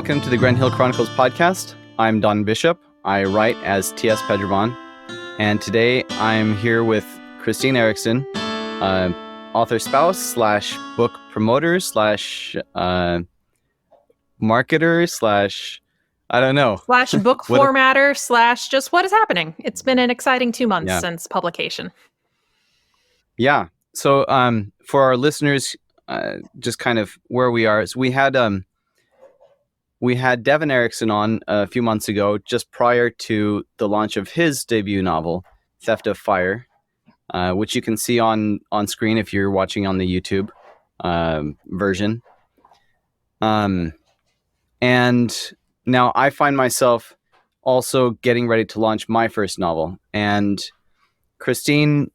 Welcome to the Gren Hill Chronicles podcast. I'm Don Bishop. I write as T.S. Pedramon. And today I'm here with Christine Eriksen, author spouse slash book promoter slash marketer slash, I don't know. Slash book formatter slash just what is happening. It's been an exciting 2 months since publication. Yeah. So for our listeners, just kind of where we are, so we had Devin Eriksen on a few months ago, just prior to the launch of his debut novel, Theft of Fire, which you can see on screen if you're watching on the YouTube version. And now I find myself also getting ready to launch my first novel. And Christine,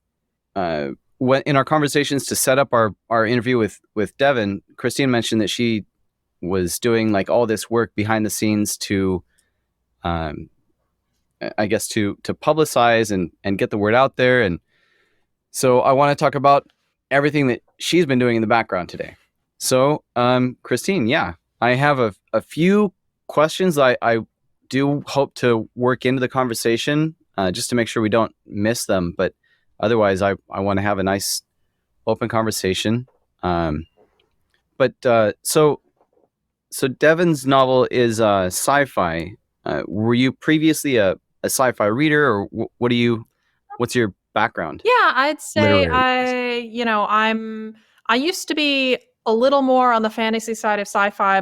when in our conversations to set up our interview with Devin, Christine mentioned that she was doing like all this work behind the scenes to, I guess to publicize and get the word out there. And so I want to talk about everything that she's been doing in the background today. So, Christine, I have a few questions I do hope to work into the conversation, just to make sure we don't miss them. But otherwise, I want to have a nice open conversation. So Devin's novel is sci-fi. Were you previously a sci-fi reader, or what's your background? Yeah, I'd say Literary. I used to be a little more on the fantasy side of sci-fi,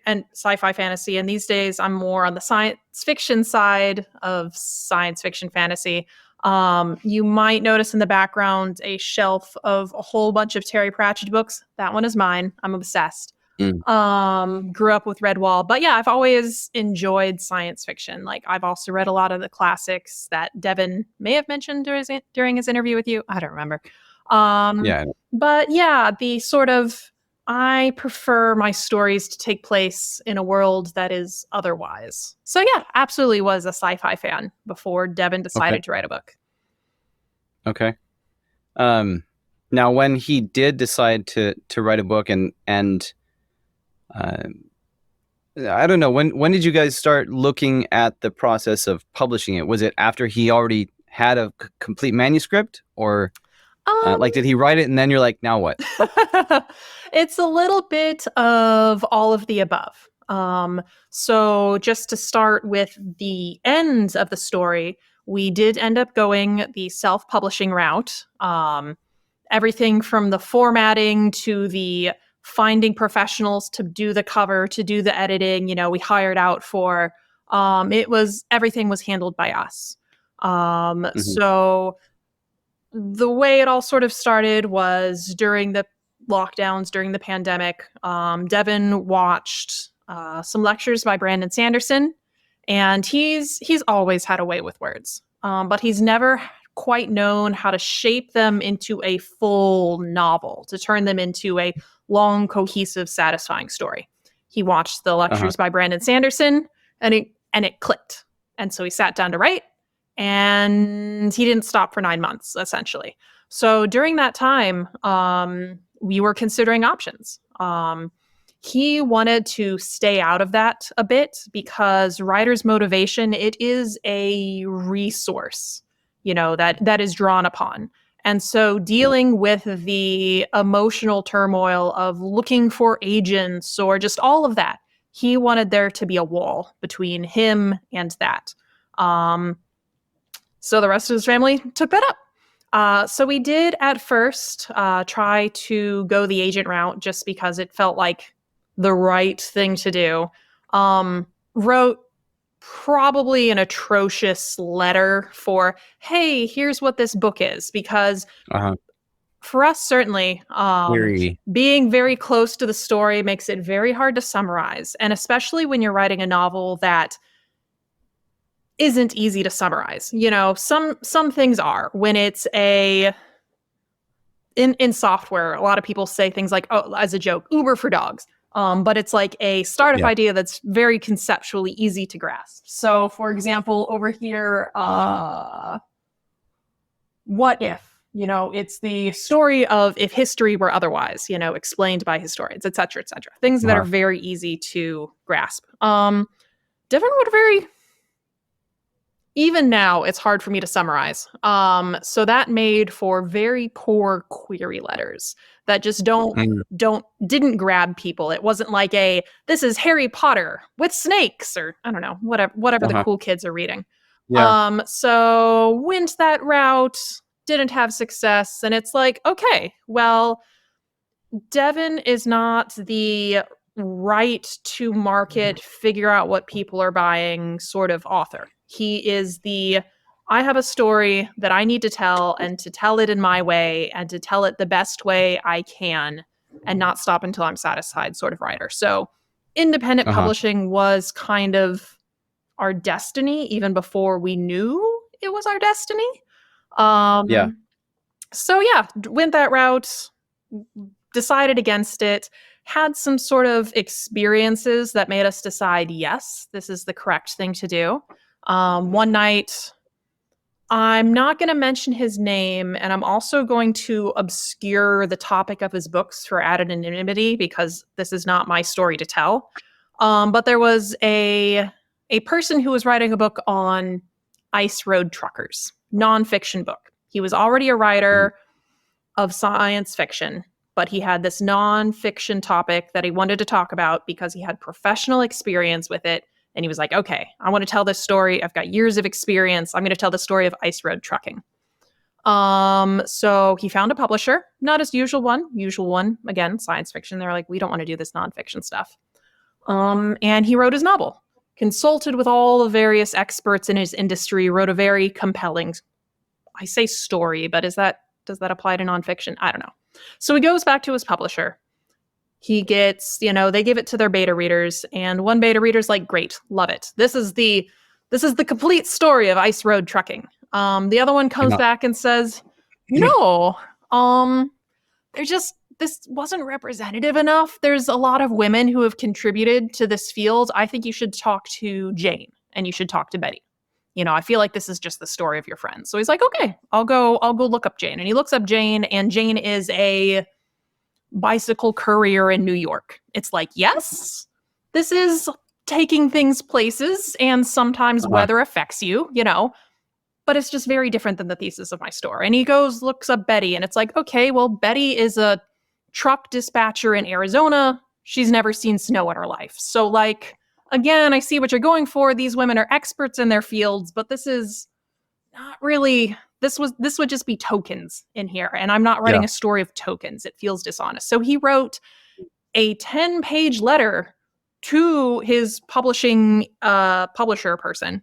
and sci-fi fantasy, and these days I'm more on the science fiction side of science fiction fantasy. You might notice in the background a shelf of a whole bunch of Terry Pratchett books. That one is mine. I'm obsessed. Grew up with Redwall, but yeah, I've always enjoyed science fiction. Like, I've also read a lot of the classics that Devin may have mentioned during his interview with you. I don't remember. But yeah, I prefer my stories to take place in a world that is otherwise. So yeah, absolutely was a sci-fi fan before Devin decided to write a book. Okay. Now, when he did decide to write a book and I don't know, when did you guys start looking at the process of publishing it? Was it after he already had a complete manuscript, or did he write it and then you're like, now what? It's a little bit of all of the above. So just to start with the end of the story, we did end up going the self-publishing route. Everything from the formatting to the finding professionals to do the cover, to do the editing, we hired out for, everything was handled by us. So the way it all sort of started was during the lockdowns, during the pandemic. Devin watched some lectures by Brandon Sanderson, and he's always had a way with words, but he's never quite known how to shape them into a full novel, to turn them into a long, cohesive, satisfying story. He watched the lectures by Brandon Sanderson, and it clicked. And so he sat down to write, and he didn't stop for 9 months, essentially. So during that time, we were considering options. He wanted to stay out of that a bit because writer's motivation, it is a resource, that is drawn upon. And so dealing with the emotional turmoil of looking for agents or just all of that, he wanted there to be a wall between him and that. So the rest of his family took that up. So we did at first try to go the agent route just because it felt like the right thing to do. Wrote probably an atrocious letter for, hey, here's what this book is, because for us, certainly, being very close to the story makes it very hard to summarize, and especially when you're writing a novel that isn't easy to summarize. Some things are. When it's in software, a lot of people say things like, oh, as a joke, Uber for dogs. But it's like a startup idea that's very conceptually easy to grasp. So, for example, over here, what if? it's the story of if history were otherwise, explained by historians, et cetera, et cetera. Things that are very easy to grasp. Devin wrote very, even now, it's hard for me to summarize. So that made for very poor query letters that just didn't grab people. It wasn't like this is Harry Potter with snakes, or I don't know, whatever the cool kids are reading. Yeah. So went that route, didn't have success, and it's like, okay, well, Devin is not the right to market, figure out what people are buying sort of author. He is I have a story that I need to tell, and to tell it in my way, and to tell it the best way I can, and not stop until I'm satisfied sort of writer. So independent publishing was kind of our destiny even before we knew it was our destiny. So yeah, went that route, decided against it, had some sort of experiences that made us decide, yes, this is the correct thing to do. One night, I'm not going to mention his name, and I'm also going to obscure the topic of his books for added anonymity, because this is not my story to tell. But there was a person who was writing a book on ice road truckers, nonfiction book. He was already a writer of science fiction, but he had this nonfiction topic that he wanted to talk about because he had professional experience with it. And he was like, okay, I want to tell this story. I've got years of experience. I'm going to tell the story of ice road trucking. So he found a publisher, not his usual one, again, science fiction. They're like, we don't want to do this nonfiction stuff. And he wrote his novel, consulted with all the various experts in his industry, wrote a very compelling, I say story, but does that apply to nonfiction? I don't know. So he goes back to his publisher. He gets, they give it to their beta readers, and one beta reader's like, great, love it. This is the complete story of ice road trucking. The other one comes back and says, no, this wasn't representative enough. There's a lot of women who have contributed to this field. I think you should talk to Jane, and you should talk to Betty. I feel like this is just the story of your friends. So he's like, okay, I'll go look up Jane. And he looks up Jane, and Jane is a bicycle courier in New York. It's like, yes, this is taking things places, and sometimes weather affects you, but it's just very different than the thesis of my story. And he looks up Betty, and it's like, okay, well, Betty is a truck dispatcher in Arizona. She's never seen snow in her life. So like, again, I see what you're going for. These women are experts in their fields, but this is not really, this would just be tokens in here. And I'm not writing a story of tokens. It feels dishonest. So he wrote a 10-page letter to his publisher person,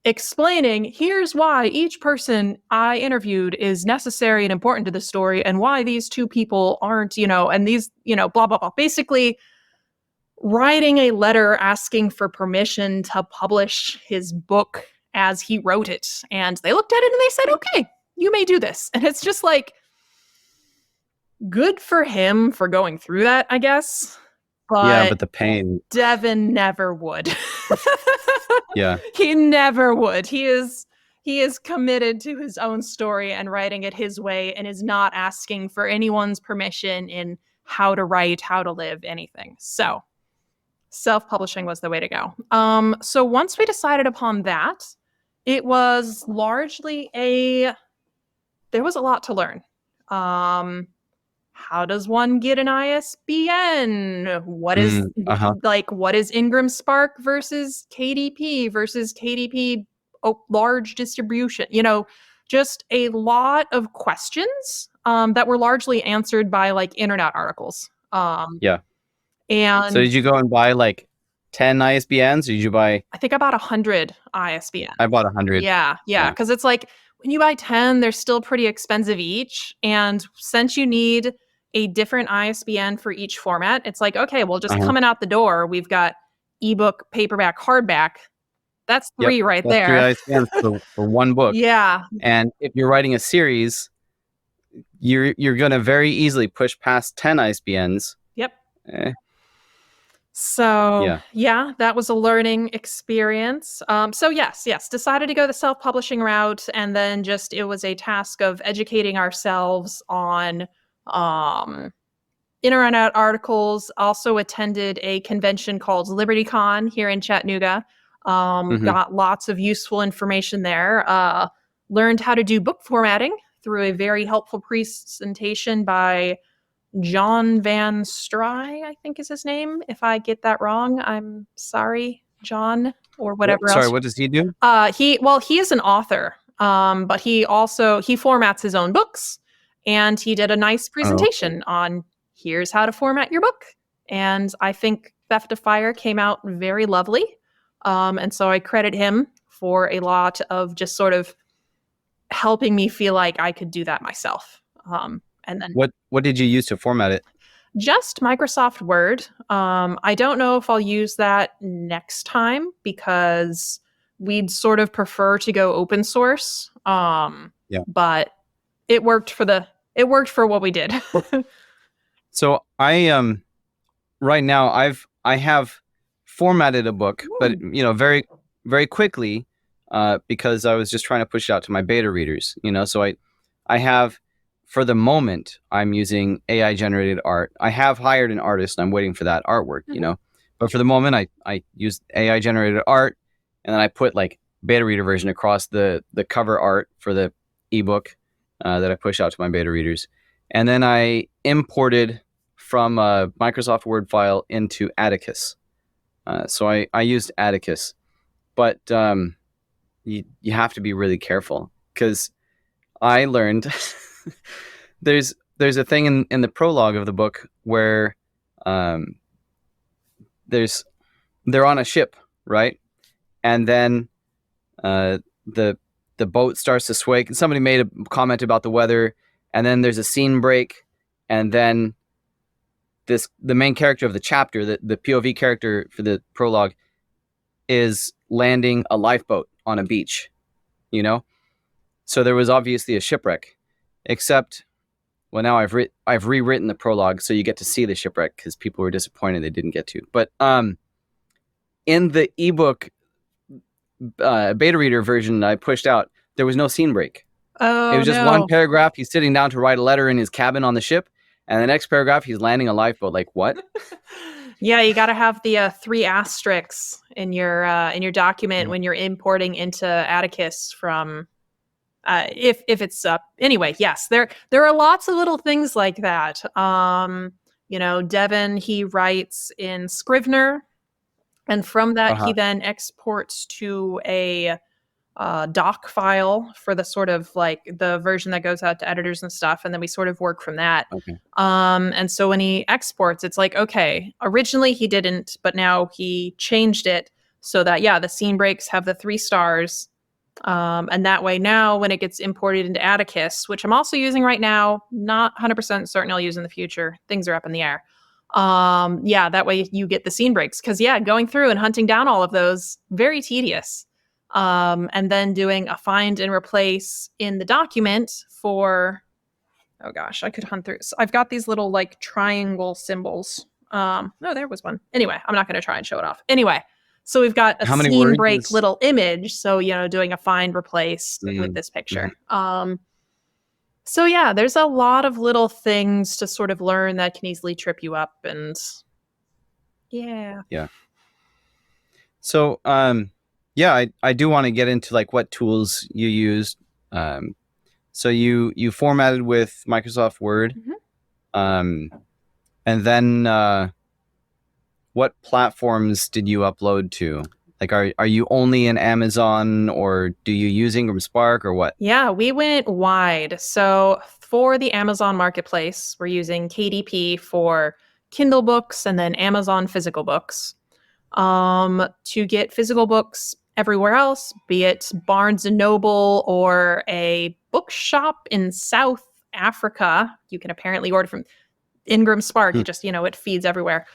explaining, here's why each person I interviewed is necessary and important to the story, and why these two people aren't, and these, blah, blah, blah. Basically, writing a letter asking for permission to publish his book as he wrote it. And they looked at it and they said, okay, you may do this. And it's just like, good for him for going through that, I guess. But the pain. Devin never would. Yeah. He never would. He is committed to his own story and writing it his way, and is not asking for anyone's permission in how to write, how to live, anything. So self-publishing was the way to go. So once we decided upon that, it was largely there was a lot to learn. How does one get an ISBN? What is what is Ingram Spark versus KDP large distribution? Just a lot of questions that were largely answered by like internet articles. And so did you go and buy like 10 ISBNs, or did you buy? I think I bought 100 ISBNs. I bought 100. Yeah. Because it's like, when you buy 10, they're still pretty expensive each. And since you need a different ISBN for each format, it's like, okay, well, just coming out the door, we've got ebook, paperback, hardback. That's three right there. 3 ISBNs for one book. Yeah. And if you're writing a series, you're going to very easily push past 10 ISBNs. Yep. So Yeah. yeah, that was a learning experience. So yes, decided to go the self-publishing route, and then just it was a task of educating ourselves on um, in or out articles. Also attended a convention called LibertyCon here in Chattanooga. Hmm. Got lots of useful information there. Learned how to do book formatting through a very helpful presentation by John Van Stry, I think is his name. If I get that wrong, I'm sorry, John, or whatever Sorry, else. what does he do? He is an author, but he formats his own books, and he did a nice Oh, okay. presentation on here's how to format your book. And I think Theft of Fire came out very lovely. And so I credit him for a lot of just sort of helping me feel like I could do that myself. And then What did you use to format it? just Microsoft Word. I don't know if I'll use that next time because we'd sort of prefer to go open source. Yeah. But it worked for what we did. So I right now I have formatted a book, but very very quickly because I was just trying to push it out to my beta readers. So I have for the moment I'm using AI generated art. I have hired an artist and I'm waiting for that artwork. But for the moment I use AI generated art, and then I put like beta reader version across the cover art for the ebook that I push out to my beta readers, and then I imported from a Microsoft Word file into Atticus. So I used Atticus, but you have to be really careful because I learned there's a thing in the prologue of the book where um, they're on a ship, right? And then the boat starts to sway. Somebody made a comment about the weather, and then there's a scene break, and then the main character of the chapter, the POV character for the prologue, is landing a lifeboat on a beach. So there was obviously a shipwreck, except well, now I've rewritten the prologue so you get to see the shipwreck because people were disappointed they didn't get to. But in the ebook beta reader version I pushed out, there was no scene break. It Oh was just one no. paragraph. He's sitting down to write a letter in his cabin on the ship, and the next paragraph he's landing a lifeboat. Like what? Yeah, you got to have the three asterisks in your document when you're importing into Atticus from if it's up. Anyway, yes, there are lots of little things like that. Devin, he writes in Scrivener, and from that he Uh-huh. then exports to a doc file for the sort of like the version that goes out to editors and stuff, and then we sort of work from that. Okay. And so when he exports, it's like, okay, originally he didn't, but now he changed it so that the scene breaks have the 3 stars. And that way now when it gets imported into Atticus, which I'm also using right now, not 100% certain I'll use in the future, things are up in the air. That way you get the scene breaks, because going through and hunting down all of those, very tedious. And then doing a find and replace in the document for, oh gosh, I could hunt through. So I've got these little like triangle symbols. No, there was one. Anyway, I'm not going to try and show it off. Anyway, so we've got a How many scene words break is? little image. So, doing a find replace with this Mhm. picture. So yeah, there's a lot of little things to sort of learn that can easily trip you up. And yeah. Yeah. So yeah, I do want to get into like what tools you used. So you formatted with Microsoft Word, Mhm. um, and then what platforms did you upload to? Like, are you only in Amazon, or do you use Ingram Spark, or what? Yeah, we went wide. So for the Amazon Marketplace, we're using KDP for Kindle books and then Amazon physical books. To get physical books everywhere else, be it Barnes and Noble or a bookshop in South Africa, you can apparently order from Ingram Spark. Hmm. It just, it feeds everywhere.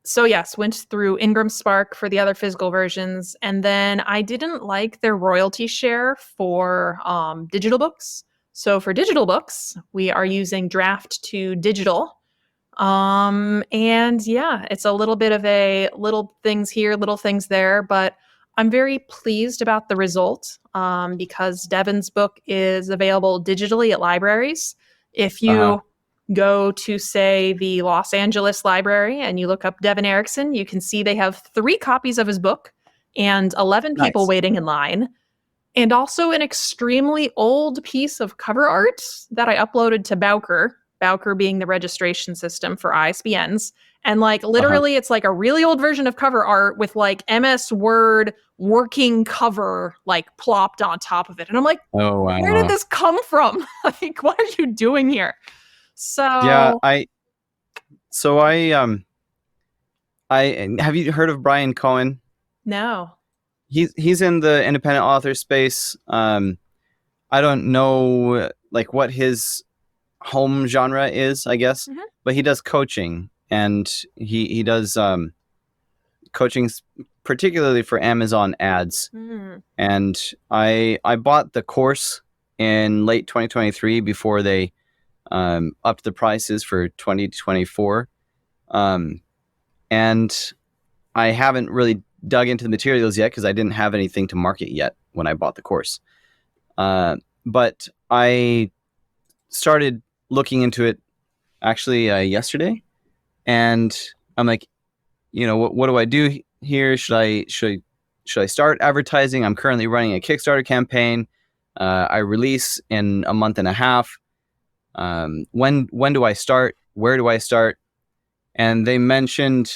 So yes, went through Ingram Spark for the other physical versions, and then I didn't like their royalty share for digital books. So for digital books, we are using Draft to Digital. And yeah, it's a little bit of a little things here, little things there, but I'm very pleased about the result because Devon's book is available digitally at libraries. If Uh-huh. you go to, say, the Los Angeles Library and you look up Devon Eriksen, you can see they have 3 copies of his book and 11 people Nice. waiting in line, and also an extremely old piece of cover art that I uploaded to Bowker, Bowker being the registration system for ISBNs. And like Uh-huh. literally, it's like a really old version of cover art with like MS Word working cover like plopped on top of it. And I'm like, Oh, where did wow. this come from? Like, what are you doing here? Yeah, So, I have you heard of Brian Cohen? no. He's in the independent author space. I don't know like what his home genre is, I guess, Mhm. but he does coaching, and he does coaching particularly for Amazon ads. Mm. And I bought the course in late 2023 before they upped the prices for 2024. And I haven't really dug into the materials yet because I didn't have anything to market yet when I bought the course. But I started looking into it actually yesterday, and I'm like, what do I do here? Should I start advertising? I'm currently running a Kickstarter campaign. I release in a month and a half. When do I start? Where do I start? And they mentioned,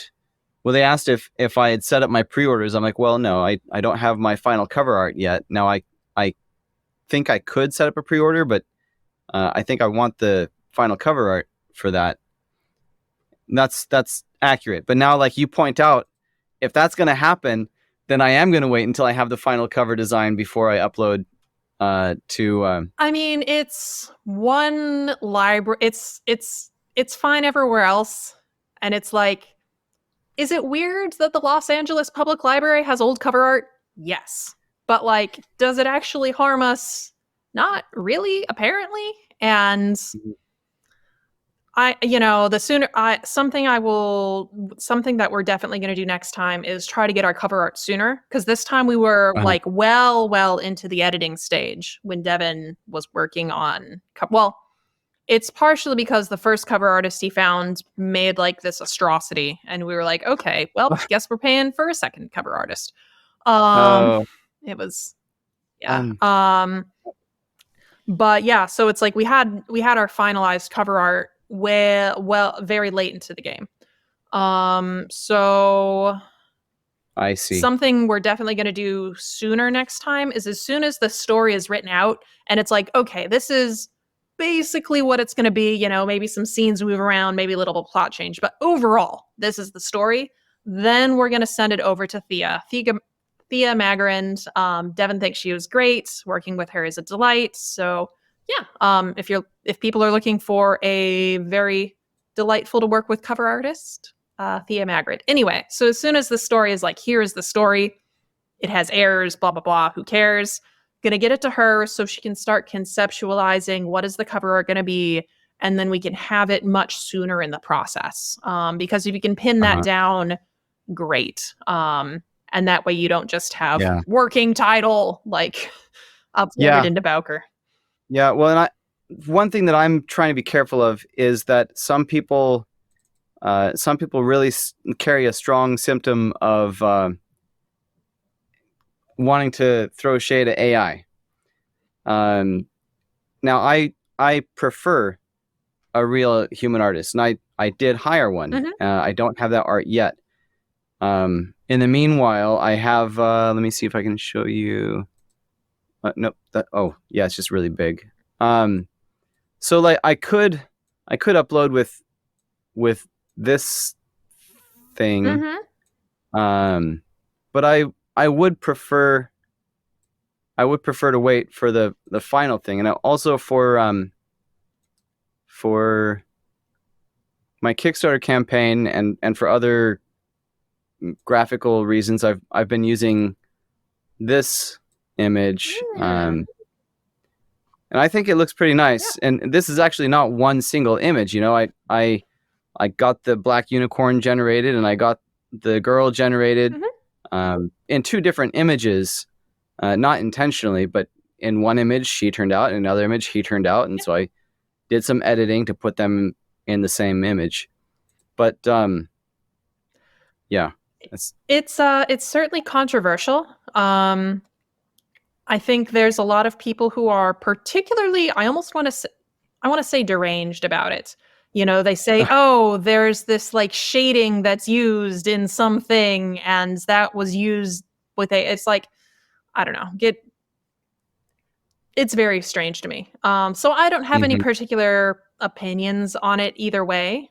well, they asked if I had set up my pre-orders. I'm like, well, no, I don't have my final cover art yet. Now I think I could set up a pre-order, but I think I want the final cover art for that. That's accurate. But now, like you point out, if that's going to happen, then I am going to wait until I have the final cover design before I upload to. I mean, it's one library. It's fine everywhere else, and it's like, is it weird that the Los Angeles Public Library has old cover art? Yes, but like, does it actually harm us? Not really, apparently. And the sooner something that we're definitely going to do next time is try to get our cover art sooner, because this time we were Uh, like well into the editing stage when Devin was working on. Well, it's partially because the first cover artist he found made like this atrocity, and we were like, okay, well, guess we're paying for a second cover artist. Um, oh, it was yeah. um, But yeah, so it's like we had our finalized cover art very late into the game. So I see. something we're definitely going to do sooner next time is as soon as the story is written out and it's like, okay, this is basically what it's going to be, maybe some scenes move around, maybe a little plot change, but overall, this is the story. Then we're going to send it over to Thea Magrind. Devin thinks she was great. Working with her is a delight. So yeah, if people are looking for a very delightful to work with cover artist, Thea Magritte. Anyway, so as soon as the story is like, here is the story, it has errors, blah, blah, blah, who cares? Gonna get it to her so she can start conceptualizing what is the cover art gonna be, and then we can have it much sooner in the process. Because if you can pin that Uh-huh. down, great. And that way you don't just have Yeah. working title like uploaded Yeah. into Bowker. Yeah. Well, and one thing that I'm trying to be careful of is that some people really carry a strong symptom of wanting to throw shade at AI. Now, I prefer a real human artist, and I did hire one. Mhm. I don't have that art yet. In the meanwhile, I have. Let me see if I can show you. Nope. Oh, yeah, it's just really big. So like I could upload with this thing. Mhm. But I would prefer to wait for the final thing, and also for my Kickstarter campaign and for other graphical reasons, I've been using this image, Mm. and I think it looks pretty Yeah. nice. And this is actually not one single image. I I got the black unicorn generated and I got the girl generated in two different images, not intentionally, but in one image she turned out, in another image he turned out, and so I did some editing to put them in the same image. But yeah, it's certainly controversial. I think there's a lot of people who are particularly, I want to say deranged about it. You know, they say, oh, there's this like shading that's used in something and that was used with it's like, I don't know, it's very strange to me. So I don't have any particular opinions on it either way.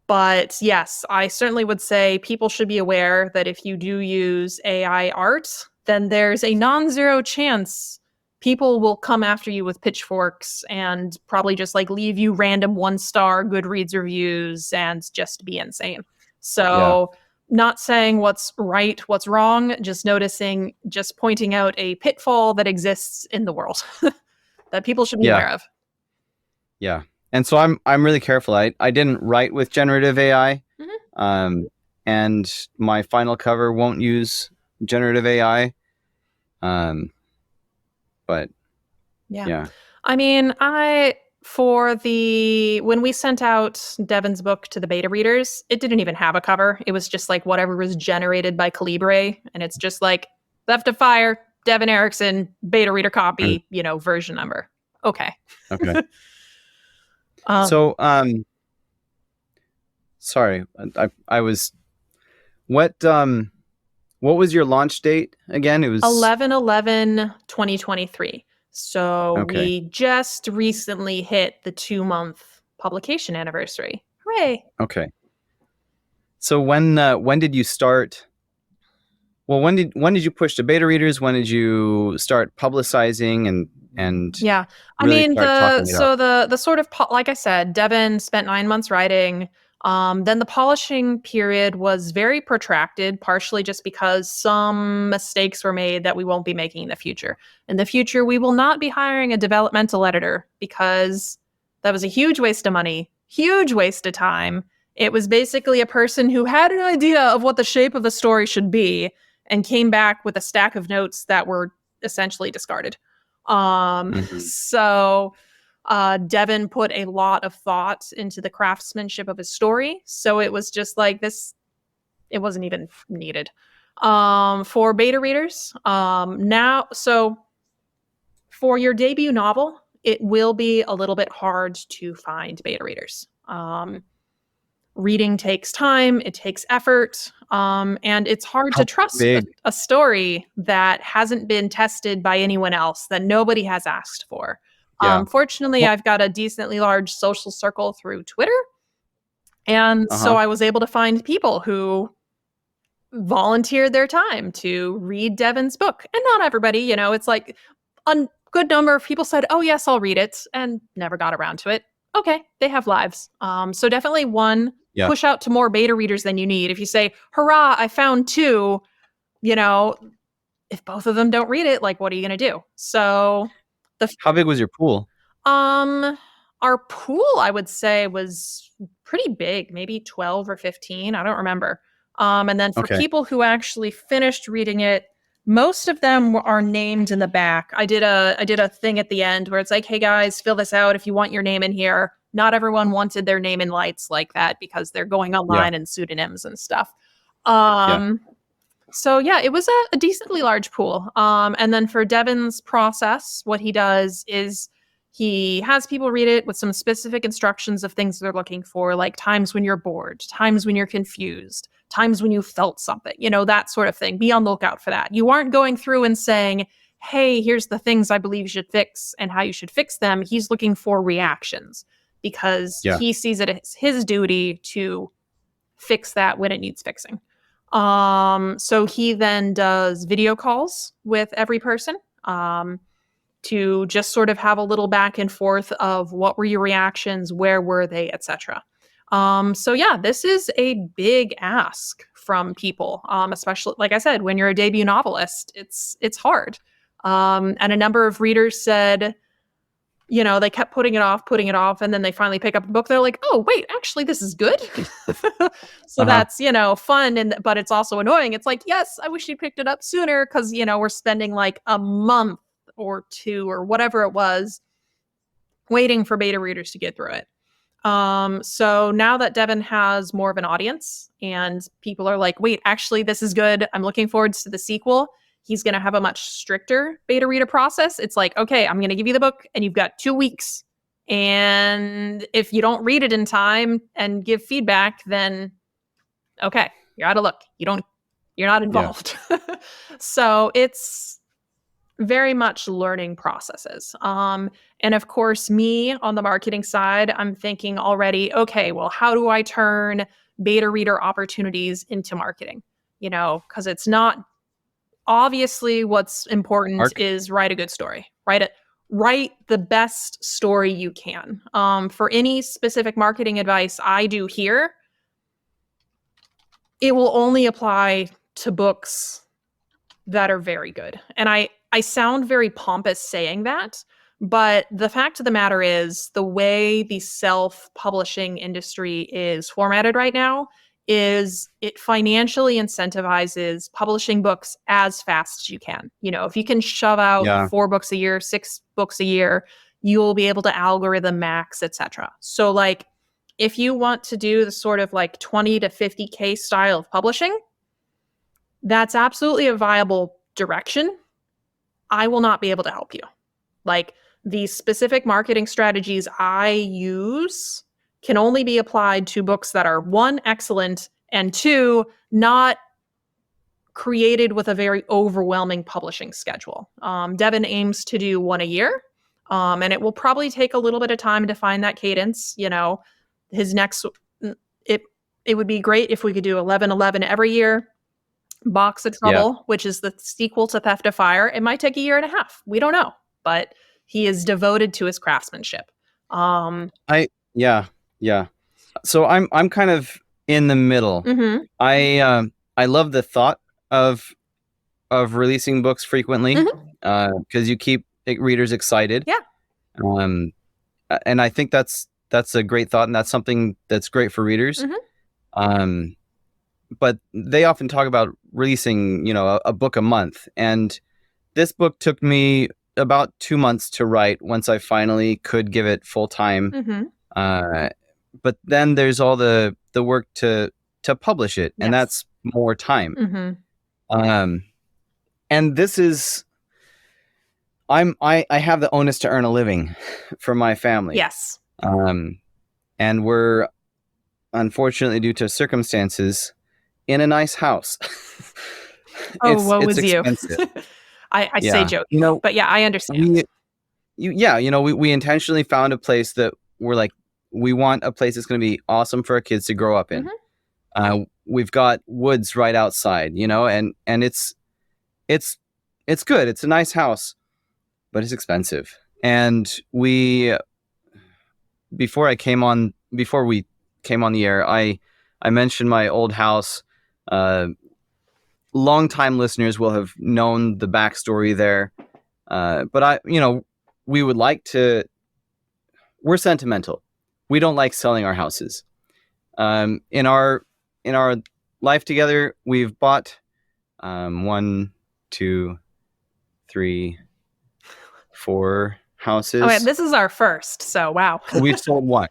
But yes, I certainly would say people should be aware that if you do use AI art, then there's a non-zero chance people will come after you with pitchforks and probably just like leave you random 1-star Goodreads reviews and just be insane. So not saying what's right, what's wrong, just noticing, just pointing out a pitfall that exists in the world that people should be aware of. Yeah. And so I'm really careful. I didn't write with generative AI, and my final cover won't use generative AI. But yeah. I mean, when we sent out Devin's book to the beta readers, it didn't even have a cover. It was just like whatever was generated by Calibre, and it's just like Left of Fire, Devin Eriksen, beta reader copy, version number. Okay. So, sorry, I was, what was your launch date again? It was 11/11/2023. So we just recently hit the 2-month publication anniversary. Hooray! Okay. So when did you start? Well, when did you push to beta readers? When did you start publicizing and yeah, I really mean the sort of like I said, Devin spent 9 months writing. Then the polishing period was very protracted, partially just because some mistakes were made that we won't be making in the future. In the future, we will not be hiring a developmental editor because that was a huge waste of money, huge waste of time. It was basically a person who had an idea of what the shape of the story should be and came back with a stack of notes that were essentially discarded. So Devin put a lot of thought into the craftsmanship of his story. So it was just like this, it wasn't even needed. For beta readers, so for your debut novel, it will be a little bit hard to find beta readers. Reading takes time, it takes effort, and it's hard to trust a story that hasn't been tested by anyone else, that nobody has asked for. Fortunately, I've got a decently large social circle through Twitter, and so I was able to find people who volunteered their time to read Devin's book. And not everybody, it's like a good number of people said, oh yes, I'll read it, and never got around to it. Okay, they have lives. So definitely push out to more beta readers than you need. If you say, hurrah, I found 2, if both of them don't read it, like, what are you going to do? So how big was your pool? Our pool, I would say, was pretty big, maybe 12 or 15. I don't remember. And then for people who actually finished reading it, most of them are named in the back. I did a thing at the end where it's like, hey guys, fill this out if you want your name in here. Not everyone wanted their name in lights like that because they're going online in pseudonyms and stuff. So yeah, it was a decently large pool. And then for Devin's process, what he does is he has people read it with some specific instructions of things they're looking for, like times when you're bored, times when you're confused, times when you felt something, that sort of thing. Be on the lookout for that. You aren't going through and saying, hey, here's the things I believe you should fix and how you should fix them. He's looking for reactions because he sees it as his duty to fix that when it needs fixing. So he then does video calls with every person to just sort of have a little back and forth of what were your reactions, where were they, etc. So yeah, this is a big ask from people, especially, like I said, when you're a debut novelist, it's hard. And a number of readers said, they kept putting it off, and then they finally pick up the book. They're like, oh, wait, actually, this is good. So Uh-huh. that's, fun, but it's also annoying. It's like, yes, I wish you picked it up sooner because, we're spending like a month or two or whatever it was waiting for beta readers to get through it. So now that Devin has more of an audience and people are like, wait, actually, this is good. I'm looking forward to the sequel. He's going to have a much stricter beta reader process. It's like, okay, I'm going to give you the book and you've got 2 weeks. And if you don't read it in time and give feedback, then okay, you're out of luck. You're not Yeah. involved. So it's very much learning processes. And of course, me on the marketing side, I'm thinking already, okay, well, how do I turn beta reader opportunities into marketing? Because it's not obviously what's important Mark? is write a good story, write the best story you can. For any specific marketing advice I do here, it will only apply to books that are very good. And I sound very pompous saying that, but the fact of the matter is the way the self-publishing industry is formatted right now is it financially incentivizes publishing books as fast as you can. If you can shove out Yeah. 4 books a year, 6 books a year, you'll be able to algorithm max, etc. So like if you want to do the sort of like 20 to 50K style of publishing, that's absolutely a viable direction. I will not be able to help you. Like the specific marketing strategies I use can only be applied to books that are one, excellent, and two, not created with a very overwhelming publishing schedule. Devin aims to do one a year, and it will probably take a little bit of time to find that cadence. His next, it would be great if we could do 11/11 every year. Box of Yeah. Trouble, which is the sequel to Theft of Fire. It might take a year and a half. We don't know, but he is devoted to his craftsmanship. Yeah. Yeah. So I'm kind of in the middle. Mhm, I love the thought of releasing books frequently mhm. because you keep readers excited. Yeah. Um, and I think that's a great thought, and that's something that's great for readers. Mhm. Um, but they often talk about releasing, a book a month, and this book took me about 2 months to write once I finally could give it full time. Mhm. Uh, but then there's all the work to publish it, and Yes. that's more time. Mhm. Um, and this is I have the onus to earn a living for my family. Yes. And we're unfortunately, due to circumstances, in a nice house. Oh, woe It's is you. expensive. I say Yeah. joke, but yeah, I understand. We intentionally found a place that we're like, we want a place that's going to be awesome for our kids to grow up in. Mhm. We've got woods right outside, and it's good. It's a nice house, but it's expensive. And before we came on the air, I mentioned my old house. Longtime listeners will have known the backstory there. But we would like to. We're sentimental. We don't like selling our houses. In our life together, we've bought 1, 2, 3, 4 houses. Oh, yeah, this is our first, so wow. We've sold one.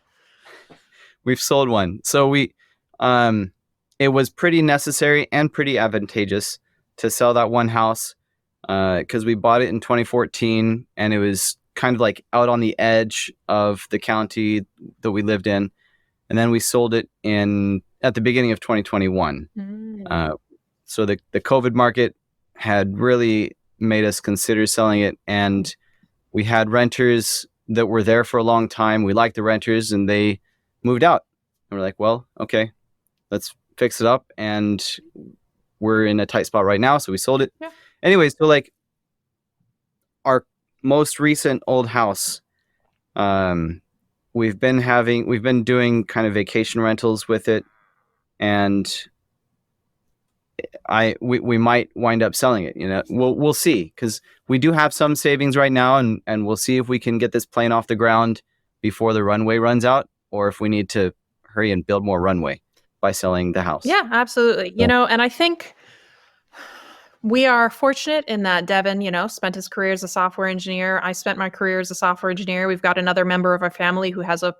So it was pretty necessary and pretty advantageous to sell that one house because we bought it in 2014 and it was kind of like out on the edge of the county that we lived in. And then we sold it at the beginning of 2021. So the COVID market had really made us consider selling it. And we had renters that were there for a long time. We liked the renters and they moved out. And we're like, well, okay, let's fix it up. And we're in a tight spot right now. So we sold it. Yeah. Anyways, so like our most recent old house, we've been doing kind of vacation rentals with it. And we might wind up selling it. We'll see, because we do have some savings right now, and we'll see if we can get this plane off the ground before the runway runs out, or if we need to hurry and build more runway by selling the house. Yeah, absolutely. And I think we are fortunate in that Devin, spent his career as a software engineer. I spent my career as a software engineer. We've got another member of our family who has a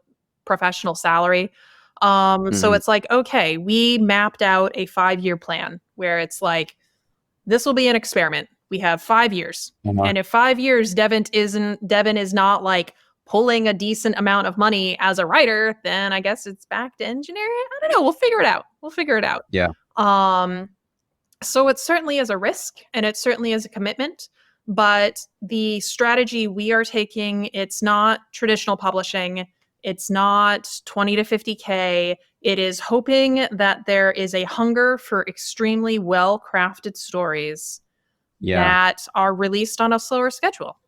professional salary. So it's like, okay, we mapped out a 5-year plan where it's like, this will be an experiment. We have 5 years. And if 5 years Devin is not like pulling a decent amount of money as a writer, then I guess it's back to engineering. I don't know. We'll figure it out. Yeah. So it certainly is a risk, and it certainly is a commitment. But the strategy we are taking, it's not traditional publishing. It's not 20 to 50K. It is hoping that there is a hunger for extremely well-crafted stories that are released on a slower schedule.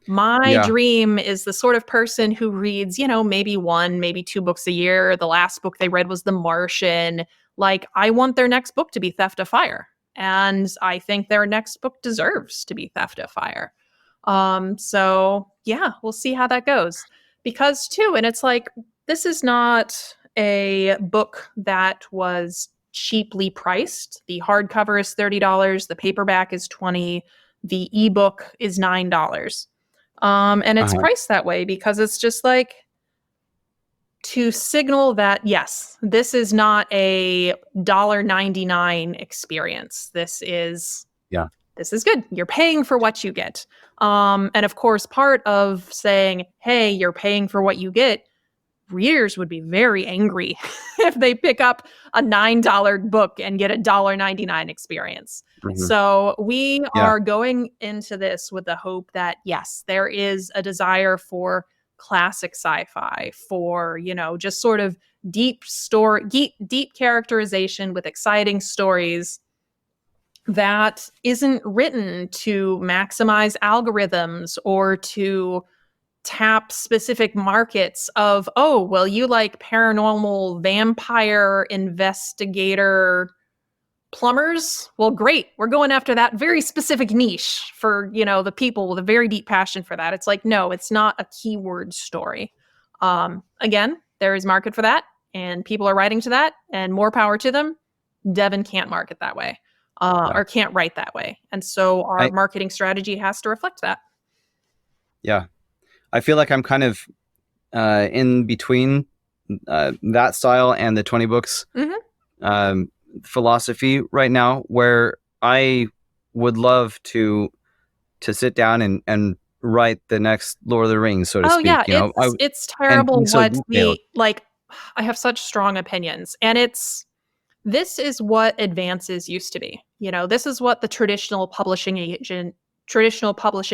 My dream is the sort of person who reads, maybe 1, maybe 2 books a year. The last book they read was The Martian. Like, I want their next book to be Theft of Fire. And I think their next book deserves to be Theft of Fire. So yeah, we'll see how that goes. Because too, and it's like, this is not a book that was cheaply priced. The hardcover is $30, the paperback is $20, the ebook is $9. And it's priced that way because it's just like to signal that, yes, this is not a $1.99 experience. This is good. You're paying for what you get. And of course, part of saying, hey, you're paying for what you get, readers would be very angry if they pick up a $9 book and get a $1.99 experience. So we are going into this with the hope that, yes, there is a desire for classic sci-fi, for, just sort of deep characterization with exciting stories that isn't written to maximize algorithms or to tap specific markets of, oh, well, you like paranormal vampire investigator plumbers? Well, great. We're going after that very specific niche for, the people with a very deep passion for that. It's like, no, it's not a keyword story. Again, there is market for that, and people are writing to that, and more power to them. Devin can't market that way, or can't write that way. And so our marketing strategy has to reflect that. Yeah. I feel like I'm kind of in between that style and the 20 books philosophy right now, where I would love to sit down and write the next Lord of the Rings, so to speak. Yeah, it's terrible I have such strong opinions, and this is what advances used to be. This is what the traditional publishing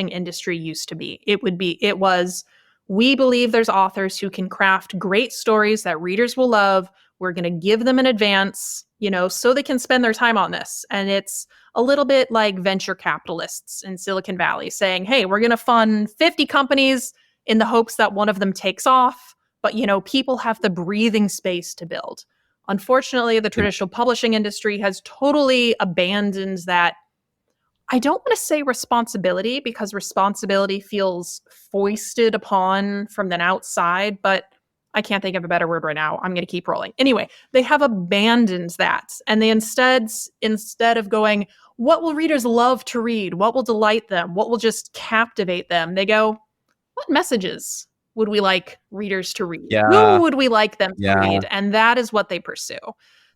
industry used to be. It was, we believe there's authors who can craft great stories that readers will love. We're going to give them an advance, so they can spend their time on this. And it's a little bit like venture capitalists in Silicon Valley saying, hey, we're going to fund 50 companies in the hopes that one of them takes off. But, people have the breathing space to build. Unfortunately, the traditional publishing industry has totally abandoned that. I don't want to say responsibility, because responsibility feels foisted upon from the outside, but I can't think of a better word right now. I'm going to keep rolling. Anyway, they have abandoned that. And they instead of going, what will readers love to read? What will delight them? What will just captivate them? They go, what messages would we like readers to read? Who would we like them to read? And that is what they pursue.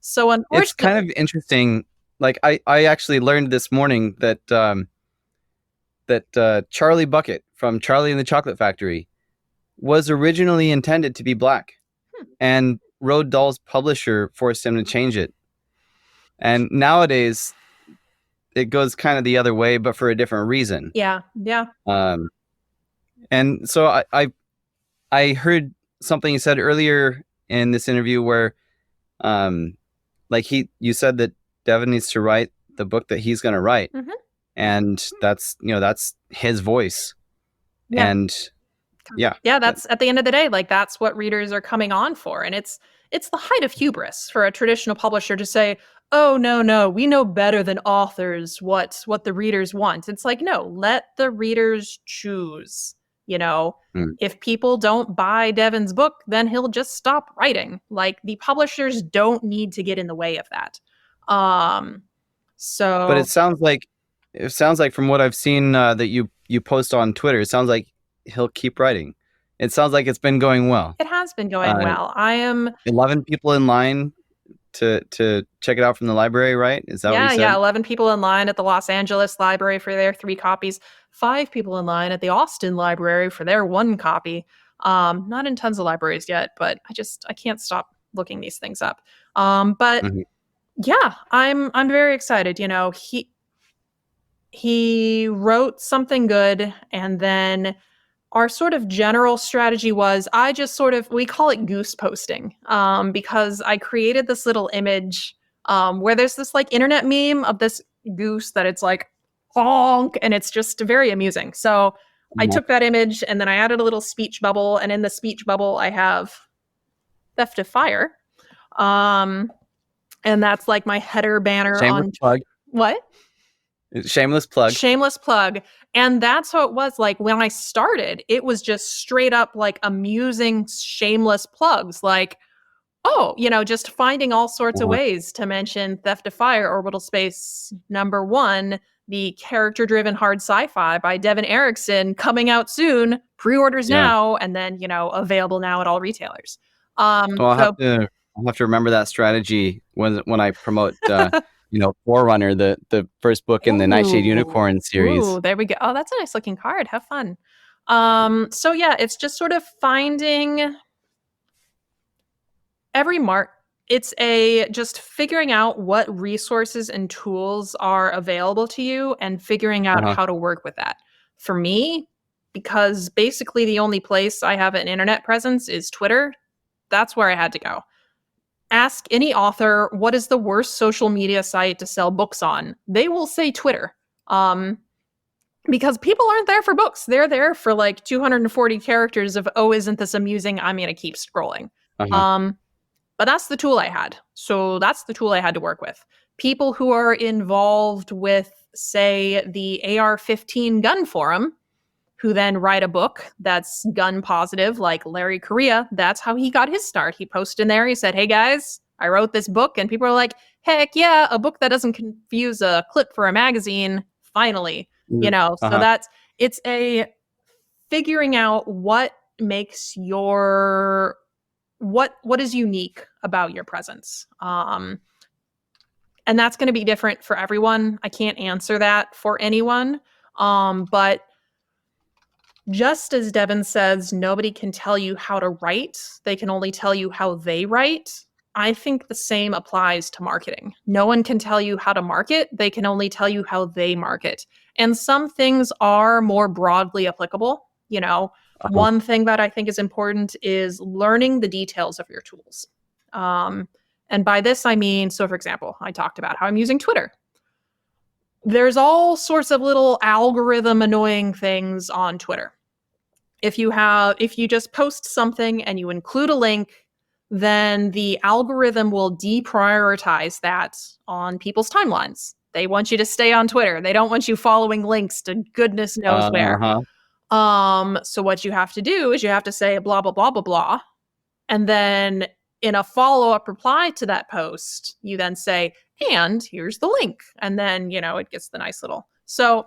So unfortunately, it's kind of interesting. Like I actually learned this morning that Charlie Bucket from Charlie and the Chocolate Factory was originally intended to be black, and Roald Dahl's publisher forced him to change it. And nowadays, it goes kind of the other way, but for a different reason. Yeah. And so I heard something you said earlier in this interview where, you said that Devin needs to write the book that he's going to write, and that's his voice. And that's at the end of the day, like, that's what readers are coming on for. And it's the height of hubris for a traditional publisher to say, oh no, we know better than authors what the readers want. It's like, no, let the readers choose. You know, Mm. if people don't buy Devin's book, then he'll just stop writing. Like the publishers don't need to get in the way of that. Um But so it sounds like from what I've seen that you post on Twitter, it sounds like he'll keep writing. It sounds like it's been going well. it has been going Uh, well. I am 11 people in line to check it out from the library, right? Is that what you yeah, said? 11 people in line at the Los Angeles Library for their 3 copies, 5 people in line at the Austin Library for their 1 copy. Not in tons of libraries yet, but I can't stop looking these things up. But Mhm. yeah, I'm very excited. You know, he wrote something good, and then our sort of general strategy was I just sort of we call it goose posting because I created this little image where there's this like internet meme of this goose that it's like honk, and it's just very amusing. So I Uh-huh. took that image and then I added a little speech bubble, and in the speech bubble I have theft of fire, um, and that's like my header banner Shameless on plug. what Shameless plug. shameless plug. And that's how it was. Like when I started, it was just straight up like amusing shameless plugs, like, oh, you know, just finding all sorts of Uh-huh. ways to mention Theft of Fire Orbital Space #1, the character driven hard sci-fi by Devin Eriksen, coming out soon, pre-orders Yeah. now, and then, you know, available now at all retailers. Well, So I'll have to remember that strategy when I promote Forerunner, the first book in the Nightshade ooh, Unicorn series. ooh, there we go. Oh, that's a nice looking card. Have fun. So yeah, it's just sort of finding every mark. It's a just figuring out what resources and tools are available to you and figuring out Uh-huh. how to work with that. For me, because basically the only place I have an internet presence is Twitter, that's where I had to go. Ask any author what is the worst social media site to sell books on. They will say Twitter. Um, because people aren't there for books. They're there for like 240 characters of, oh, isn't this amusing? I'm going to keep scrolling. Uh-huh. Um, but that's the tool I had. So that's the tool I had to work with. People who are involved with, say, the AR-15 gun forum, who then write a book that's gun positive, like Larry Correa. That's how he got his start. He posted in there, he said, hey guys, I wrote this book. And people are like, heck yeah, a book that doesn't confuse a clip for a magazine. Finally, you Mhm. know, so Uh-huh. it's a figuring out what makes your what is unique about your presence. And that's going to be different for everyone. I can't answer that for anyone. But just as Devin says, nobody can tell you how to write, they can only tell you how they write. I think the same applies to marketing. No one can tell you how to market, they can only tell you how they market. And some things are more broadly applicable. You know, Uh-huh. one thing that I think is important is learning the details of your tools. Um, and by this, I mean, so for example, I talked about how I'm using Twitter. There's all sorts of little algorithm annoying things on Twitter. If you just post something and you include a link, then the algorithm will deprioritize that on people's timelines. They want you to stay on Twitter. They don't want you following links to goodness knows where. Uh-huh. So what you have to do is you have to say blah blah blah blah blah, and then in a follow-up reply to that post, you then say, and here's the link. And then, you know, it gets the nice little. So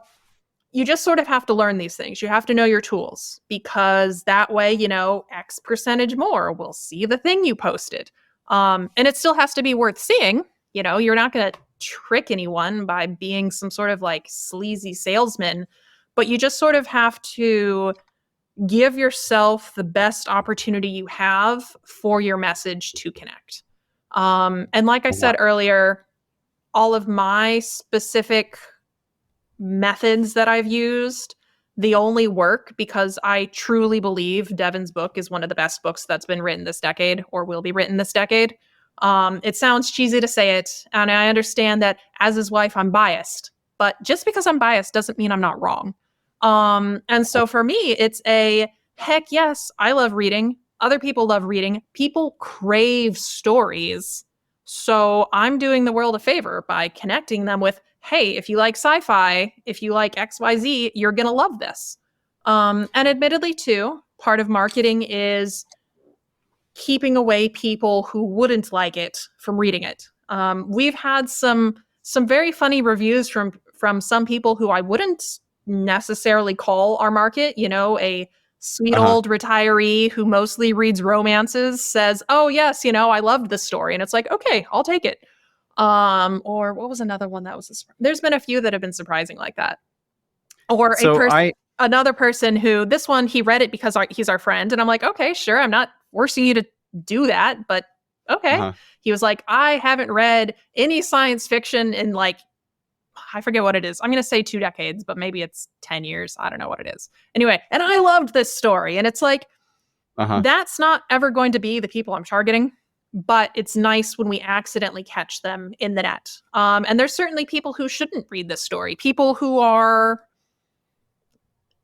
you just sort of have to learn these things. You have to know your tools because that way, you know, X percentage more will see the thing you posted. And it still has to be worth seeing. You know, you're not going to trick anyone by being some sort of like sleazy salesman, but you just sort of have to give yourself the best opportunity you have for your message to connect. And like I Uh-huh. said earlier, all of my specific methods that I've used, they only work because I truly believe Devin's book is one of the best books that's been written this decade or will be written this decade. It sounds cheesy to say it, and I understand that as his wife, I'm biased. But just because I'm biased doesn't mean I'm not wrong. And so for me, it's a heck yes, I love reading. Other people love reading. People crave stories. So I'm doing the world a favor by connecting them with, hey, if you like sci-fi, if you like XYZ, you're going to love this. And admittedly, too, part of marketing is keeping away people who wouldn't like it from reading it. We've had some very funny reviews from some people who I wouldn't necessarily call our market. You know, a sweet old retiree who mostly reads romances says, "Oh yes, you know, I loved this story," and it's like, okay, I'll take it. Or what was another one that was? There's been a few that have been surprising like that. Or another person who this one he read it because he's our friend, and I'm like, okay, sure, I'm not forcing you to do that, but okay. He was like, I haven't read any science fiction in like, I forget what it is. I'm going to say 2 decades, but maybe it's 10 years. I don't know what it is. Anyway, and I loved this story. And it's like, that's not ever going to be the people I'm targeting, but it's nice when we accidentally catch them in the net. And there's certainly people who shouldn't read this story. People who are,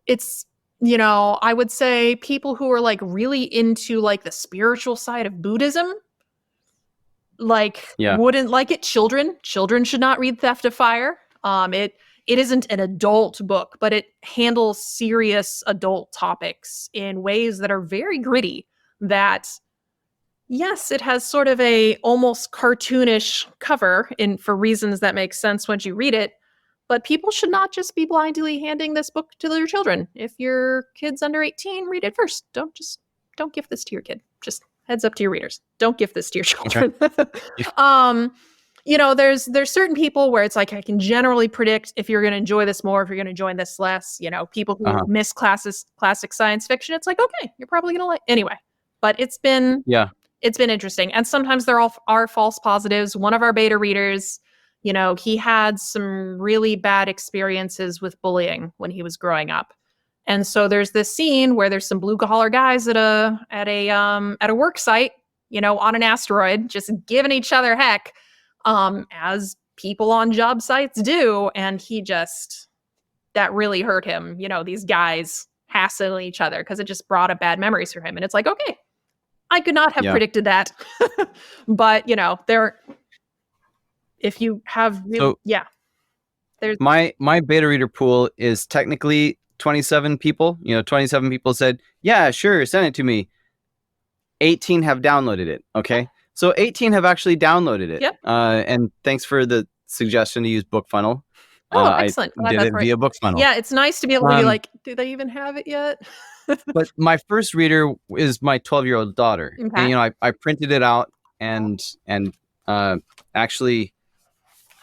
you know, I would say people who are like really into like the spiritual side of Buddhism, like wouldn't like it. Children should not read Theft of Fire. It isn't an adult book, but it handles serious adult topics in ways that are very gritty. That yes, it has sort of a almost cartoonish cover for reasons that make sense once you read it. But people should not just be blindly handing this book to their children. If your kid's under 18, read it first. Don't gift this to your kid. Just heads up to your readers. Don't gift this to your children. You know, there's certain people where it's like I can generally predict if you're going to enjoy this more, if you're going to enjoy this less. You know, people who miss classic science fiction. It's like, okay, you're probably going to like anyway. But it's been interesting, and sometimes there are false positives. One of our beta readers, you know, he had some really bad experiences with bullying when he was growing up. And so there's this scene where there's some blue collar guys at a work site, you know, on an asteroid, just giving each other heck, as people on job sites do. And that really hurt him. You know, these guys hassling each other because it just brought up bad memories for him. And it's like, okay, I could not have predicted that. But, you know, if you have really, there's my beta reader pool is technically 27 people. You know, 27 people said, yeah, sure, send it to me. 18 have downloaded it. Okay. So 18 have actually downloaded it. Yep. And thanks for the suggestion to use BookFunnel. Oh, excellent. I did it via BookFunnel. Yeah, it's nice to be able to be like, do they even have it yet? But my first reader is my 12-year-old daughter. Okay. And, you know, I printed it out and actually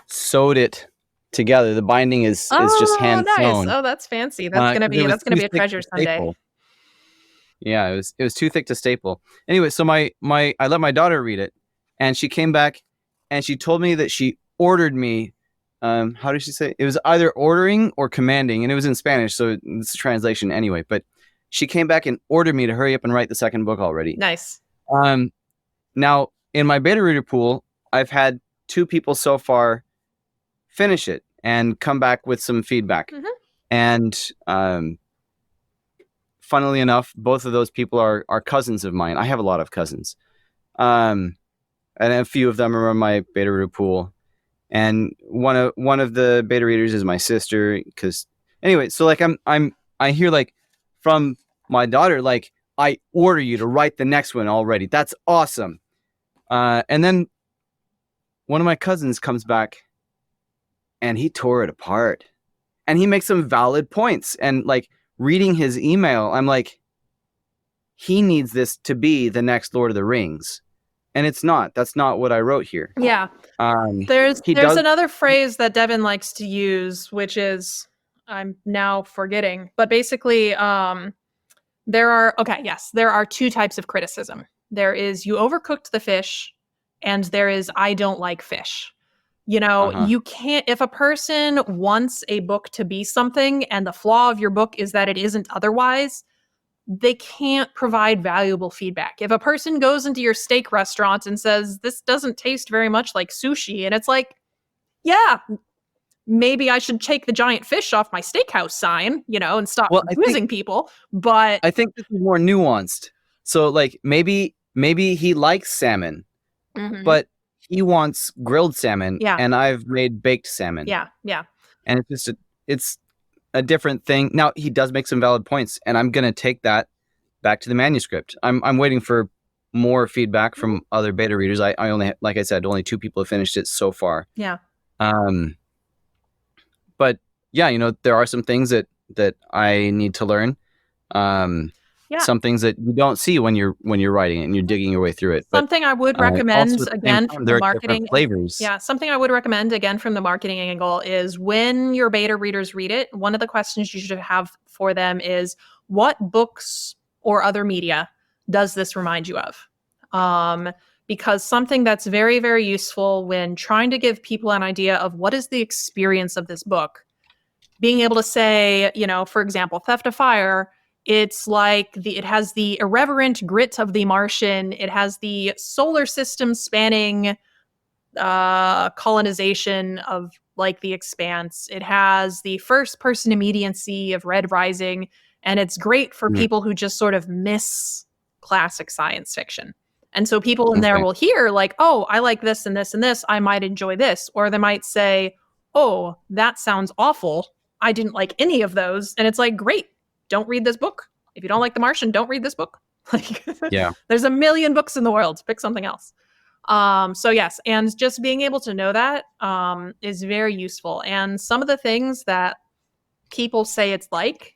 sewed it together. The binding is just hand sewn. Oh, that's fancy. That's gonna be a treasure someday. Yeah, it was too thick to staple. Anyway, so I let my daughter read it, and she came back and she told me that she ordered me. How did she say? It was either ordering or commanding, and it was in Spanish, so it's a translation anyway. But she came back and ordered me to hurry up and write the second book already. Nice. Now in my beta reader pool, I've had 2 people so far finish it and come back with some feedback. And funnily enough, both of those people are cousins of mine. I have a lot of cousins. And a few of them are on my beta reader pool. And one of the beta readers is my sister. Because anyway, so like I hear like from my daughter, like, I order you to write the next one already. That's awesome. And then one of my cousins comes back and he tore it apart. And he makes some valid points. And like reading his email, I'm like, he needs this to be the next Lord of the Rings. And it's not. That's not what I wrote here. Yeah. There's another phrase that Devin likes to use, which is, I'm now forgetting, but basically, there are 2 types of criticism. There is you overcooked the fish, and there is I don't like fish. You know, you can't, if a person wants a book to be something and the flaw of your book is that it isn't otherwise, they can't provide valuable feedback. If a person goes into your steak restaurant and says, this doesn't taste very much like sushi, and it's like, yeah, maybe I should take the giant fish off my steakhouse sign, you know, and stop confusing people. But I think this is more nuanced. So like maybe he likes salmon, but he wants grilled salmon, Yeah. and I've made baked salmon. Yeah. Yeah. And it's a different thing. Now, he does make some valid points, and I'm going to take that back to the manuscript. I'm waiting for more feedback from other beta readers. I only, like I said, only 2 people have finished it so far. Yeah. But yeah, there are some things that I need to learn. Yeah. Some things that you don't see when you're writing it and you're digging your way through it. But Something I would recommend also at the same again time, from there the are marketing. different flavors. Yeah, something I would recommend again from the marketing angle is when your beta readers read it, one of the questions you should have for them is, what books or other media does this remind you of? Because something that's very, very useful when trying to give people an idea of what is the experience of this book, being able to say, for example, Theft of Fire, it's like it has the irreverent grit of the Martian. It has the solar system spanning colonization of like the Expanse. It has the first person immediacy of Red Rising, and it's great for people who just sort of miss classic science fiction. And so people in there will hear like, oh, I like this and this and this, I might enjoy this. Or they might say, oh, that sounds awful, I didn't like any of those. And it's like, great, don't read this book. If you don't like The Martian, don't read this book. Like, Yeah. There's a million books in the world. Pick something else. So yes, and just being able to know that is very useful. And some of the things that people say it's like,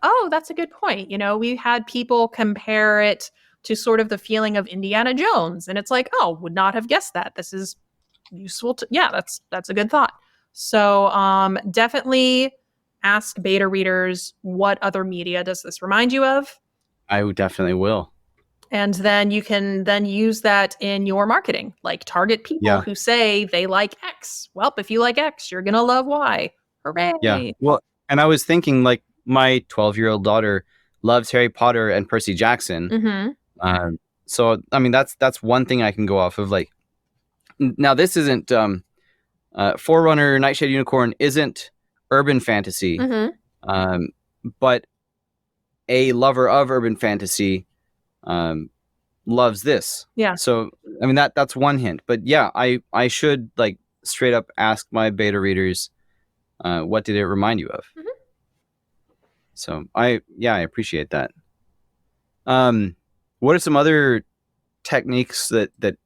oh, that's a good point. We had people compare it to sort of the feeling of Indiana Jones, and it's like, oh, would not have guessed that. This is useful to, yeah, that's a good thought. So definitely ask beta readers, what other media does this remind you of? I definitely will. And then you can then use that in your marketing, like target people who say they like X. Well, if you like X, you're going to love Y. Hooray. Yeah. Well, and I was thinking, like, my 12-year-old daughter loves Harry Potter and Percy Jackson. Mm-hmm. So, I mean, that's one thing I can go off of. Like, now this isn't Forerunner, Nightshade Unicorn isn't urban fantasy, but a lover of urban fantasy loves this. Yeah. So, I mean, that's one hint. But yeah, I should like straight up ask my beta readers, what did it remind you of? So I appreciate that. What are some other techniques that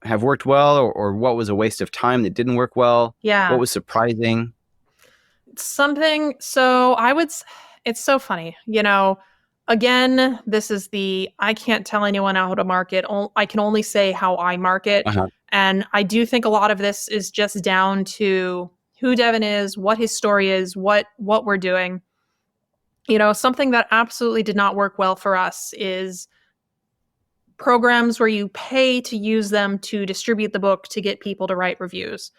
have worked well, or what was a waste of time that didn't work well? Yeah. What was surprising? Something, so it's so funny, again, this is I can't tell anyone how to market. I can only say how I market. And I do think a lot of this is just down to who Devin is, what his story is, what we're doing. Something that absolutely did not work well for us is programs where you pay to use them to distribute the book to get people to write reviews.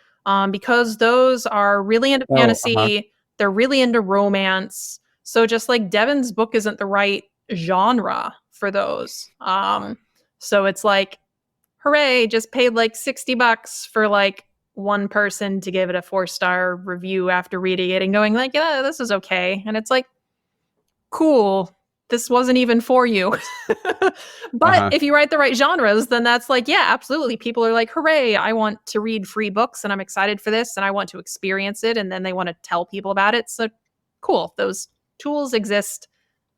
Because those are really into fantasy. They're really into romance. So just like Devin's book isn't the right genre for those. So it's like, hooray, just paid like $60 for like one person to give it a 4-star review after reading it and going like, yeah, this is okay. And it's like, cool, this wasn't even for you. But if you write the right genres, then that's like, yeah, absolutely. People are like, hooray, I want to read free books and I'm excited for this and I want to experience it. And then they want to tell people about it. So cool. Those tools exist.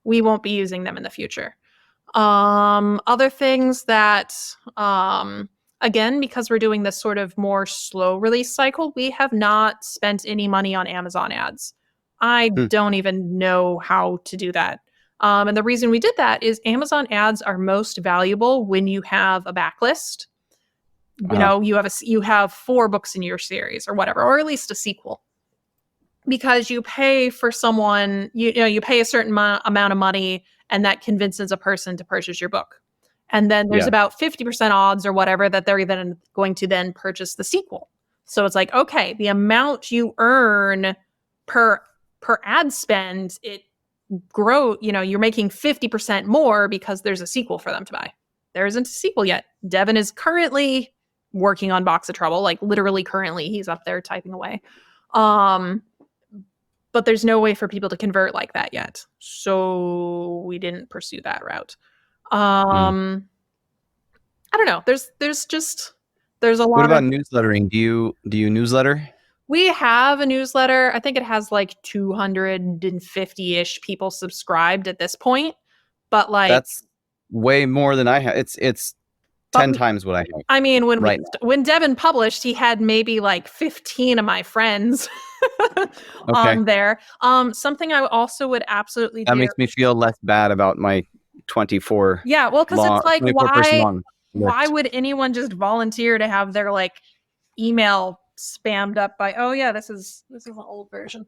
We won't be using them in the future. Other things that, again, because we're doing this sort of more slow release cycle, we have not spent any money on Amazon ads. I don't even know how to do that. And the reason we did that is Amazon ads are most valuable when you have a backlist. You have 4 books in your series or whatever, or at least a sequel. Because you pay for someone, you pay a certain amount of money, and that convinces a person to purchase your book. And then there's about 50% odds or whatever that they're then going to then purchase the sequel. So it's like, okay, the amount you earn per ad spend, it grow, you're making 50% more because there's a sequel for them to buy. There isn't a sequel yet. Devin is currently working on Box of Trouble, like literally currently, he's up there typing away. But there's no way for people to convert like that yet. So we didn't pursue that route. I don't know. there's a What lot about of newslettering? Do you newsletter? we have a newsletter. I think it has like 250-ish people subscribed at this point. But like That's way more than I have. It's but 10 times what I have I mean, right now. when Devin published, he had maybe like 15 of my friends Okay. on there. Something I also would absolutely That do. makes me feel less bad about my 24 Yeah, well, because it's like, 24 person long why list. would anyone just volunteer to have their like email spammed up by, oh yeah, this is an old version.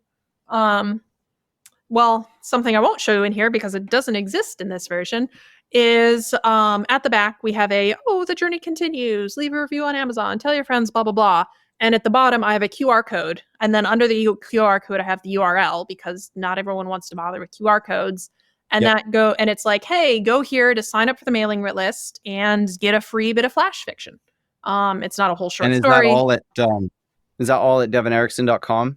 Well, something I won't show you in here because it doesn't exist in this version is at the back we have the journey continues, leave a review on Amazon, tell your friends, blah blah blah. And at the bottom I have a QR code, and then under the QR code I have the URL because not everyone wants to bother with QR codes. And Yep. it's like, hey, go here to sign up for the mailing list and get a free bit of flash fiction. It's not a whole short And story. is that all at devineriksen.com?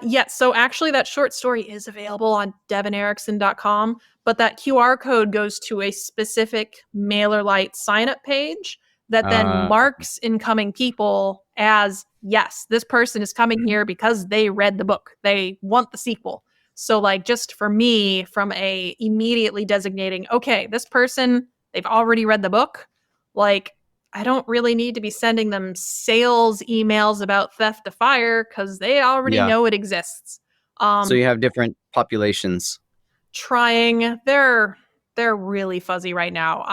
Yes. So actually, that short story is available on devineriksen.com, but that QR code goes to a specific MailerLite sign up page that then marks incoming people as, yes, this person is coming here because they read the book. They want the sequel. So, like, just for me, from a immediately designating, okay, this person, they've already read the book. Like, I don't really need to be sending them sales emails about Theft of Fire because they already Yeah. know it exists. So you have different populations. Trying, they're really fuzzy right now.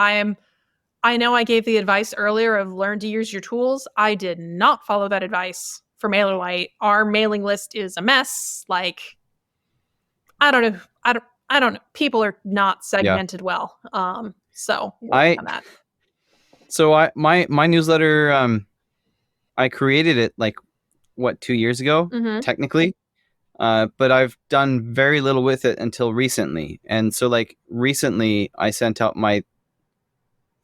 I know I gave the advice earlier of learn to use your tools. I did not follow that advice for MailerLite. Our mailing list is a mess. Like, I don't know. I don't know. People are not segmented well. So I on that. So my newsletter, I created it like 2 years ago, technically. But I've done very little with it until recently. And so like recently I sent out my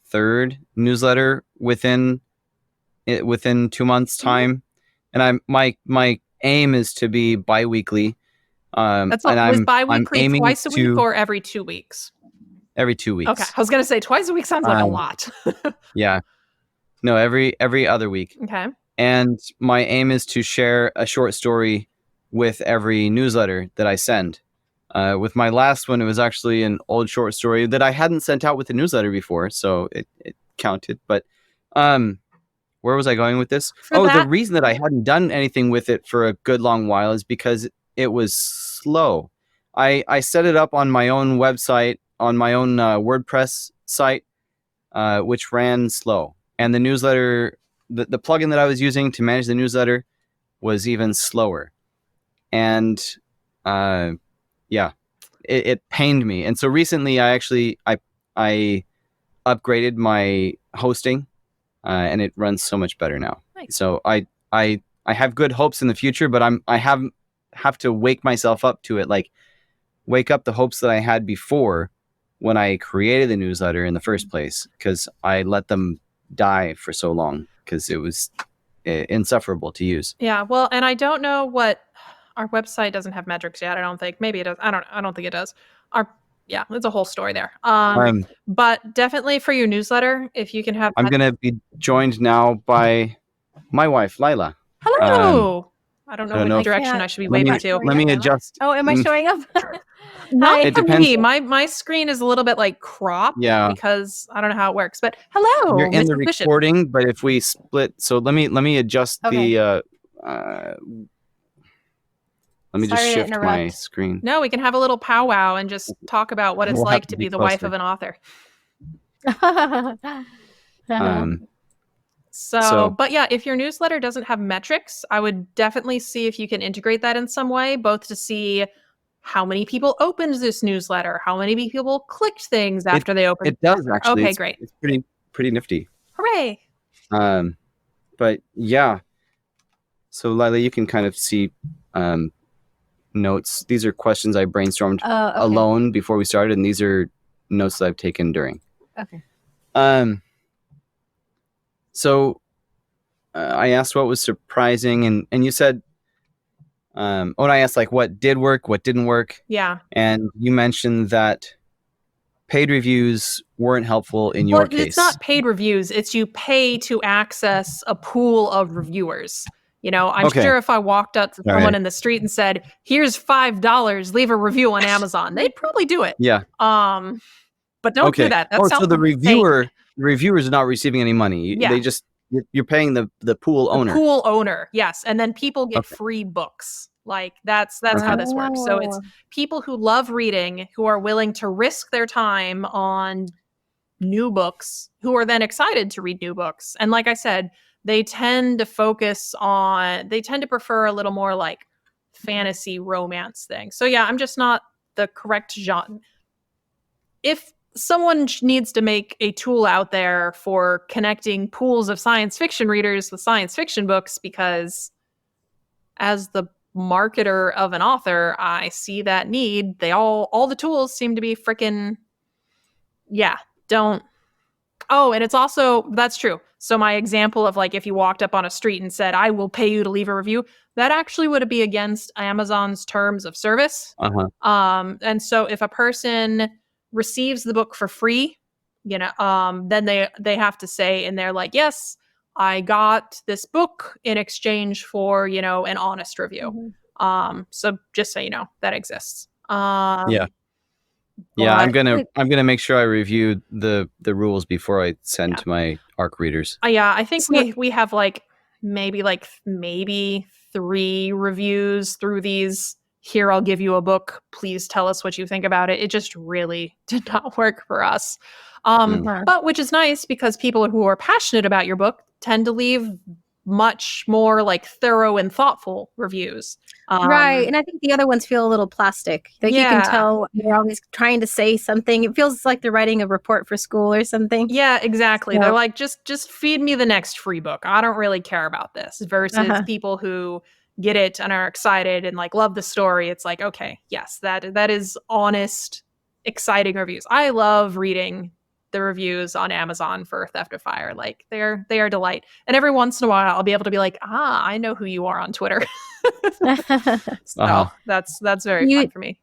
third newsletter within 2 months time. And my aim is to be bi-weekly. That's and was I'm bi-weekly aiming twice a week to or every 2 weeks? every 2 weeks. Okay. I was going to say twice a week sounds like a lot. Yeah. No, every other week. Okay. And my aim is to share a short story with every newsletter that I send. With my last one, it was actually an old short story that I hadn't sent out with the newsletter before, so it counted. But where was I going with this? The reason that I hadn't done anything with it for a good long while is because it was slow. I set it up on my own website, on my own WordPress site, which ran slow. And the newsletter, the plugin that I was using to manage the newsletter was even slower. And it pained me. And so recently I upgraded my hosting, and it runs so much better now. Nice. So I have good hopes in the future, but I have to wake myself up to it, like wake up the hopes that I had before when I created the newsletter in the first place, because I let them die for so long because it was insufferable to use. Yeah, well, and I don't know what our website doesn't have metrics yet. I don't think. Maybe it does. I don't think it does. It's a whole story there. But definitely for your newsletter, if you can have. I'm gonna be joined now by my wife, Lila. Hello. I don't know which direction I should be waving to. Let me adjust. Oh, am I showing up? Not It for depends. me. My screen is a little bit like cropped because I don't know how it works. But hello, You're in the Mr. Bishop. recording, but if we split, so let me adjust the. Let me just shift my screen. No, we can have a little powwow and just talk about what it's like to be the wife of an author. But yeah, if your newsletter doesn't have metrics, I would definitely see if you can integrate that in some way, both to see how many people opened this newsletter, how many people clicked things after they opened. It does actually. Okay, great. It's pretty nifty. Hooray! But yeah. So Lila, you can kind of see notes. These are questions I brainstormed alone before we started, and these are notes that I've taken during. Okay. So I asked what was surprising, and you said, and I asked like what did work, what didn't work. Yeah. And you mentioned that paid reviews weren't helpful in your case. It's not paid reviews. It's you pay to access a pool of reviewers. I'm sure if I walked up to someone in the street and said, "Here's $5, leave a review on Amazon," they'd probably do it. Yeah. But don't do that. That's so the reviewers are not receiving any money. Yeah. You're paying the pool owner. The pool owner, yes. And then people get free books. Like that's how this works. So it's people who love reading, who are willing to risk their time on new books, who are then excited to read new books. And like I said, they tend to prefer a little more like fantasy romance thing. So yeah, I'm just not the correct genre. If someone needs to make a tool out there for connecting pools of science fiction readers with science fiction books, because as the marketer of an author, I see that need. All the tools seem to be freaking, don't. Oh, and it's also, that's true. So my example of like, if you walked up on a street and said, "I will pay you to leave a review," that actually would be against Amazon's terms of service. And so if a person receives the book for free, then they have to say in there like, "Yes, I got this book in exchange for, an honest review." So just so you know, that exists. I'm gonna make sure I review the rules before I send to my ARC readers. I think we have maybe 3 reviews through these. Here, I'll give you a book. Please tell us what you think about it. It just really did not work for us. But which is nice, because people who are passionate about your book tend to leave much more like thorough and thoughtful reviews. Right. And I think the other ones feel a little plastic. Like you can tell they're always trying to say something. It feels like they're writing a report for school or something. Yeah, exactly. So, they're like, just feed me the next free book. I don't really care about this. Versus people who get it and are excited and like love the story. It's like, okay, yes, that is honest, exciting reviews. I love reading the reviews on Amazon for Theft of Fire. Like they are delight. And every once in a while I'll be able to be like, I know who you are on Twitter. So that's very fun for me.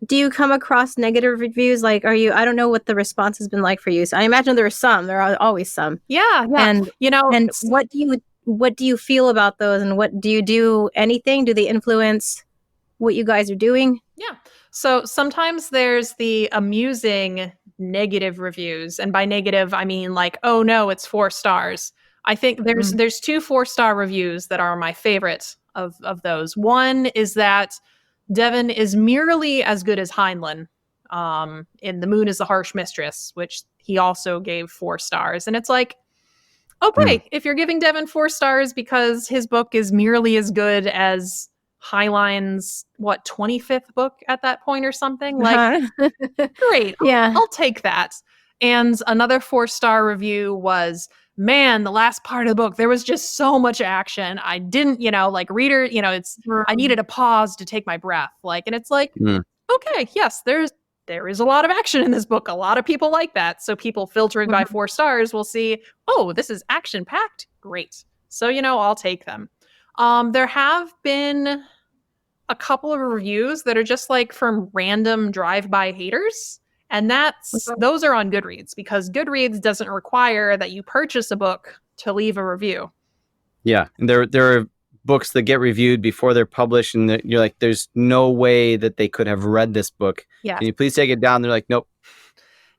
Do you come across negative reviews? Like, I don't know what the response has been like for you. So I imagine there are always some. Yeah. And and what do you feel about those, and what do you do? Anything? Do they influence what you guys are doing? Yeah. So sometimes there's the amusing negative reviews, and by negative I mean like, "Oh no, it's 4 stars." I think there's 2 4-star reviews that are my favorite of those. One is that Devin is merely as good as Heinlein in The Moon is the Harsh Mistress, which he also gave 4 stars. And it's like, okay, if you're giving Devin 4 stars because his book is merely as good as Heinlein's 25th book at that point or something, like great, I'll take that. And another 4-star review was, "Man, the last part of the book, there was just so much action. I didn't, reader, I needed a pause to take my breath." And it's like, okay, yes, there is a lot of action in this book. A lot of people like that. So people filtering by 4 stars will see, oh, this is action packed. Great. So, I'll take them. There have been a couple of reviews that are just like from random drive-by haters. And those are on Goodreads, because Goodreads doesn't require that you purchase a book to leave a review. Yeah. And there are books that get reviewed before they're published, and you're like, there's no way that they could have read this book. Yeah. Can you please take it down? They're like, nope.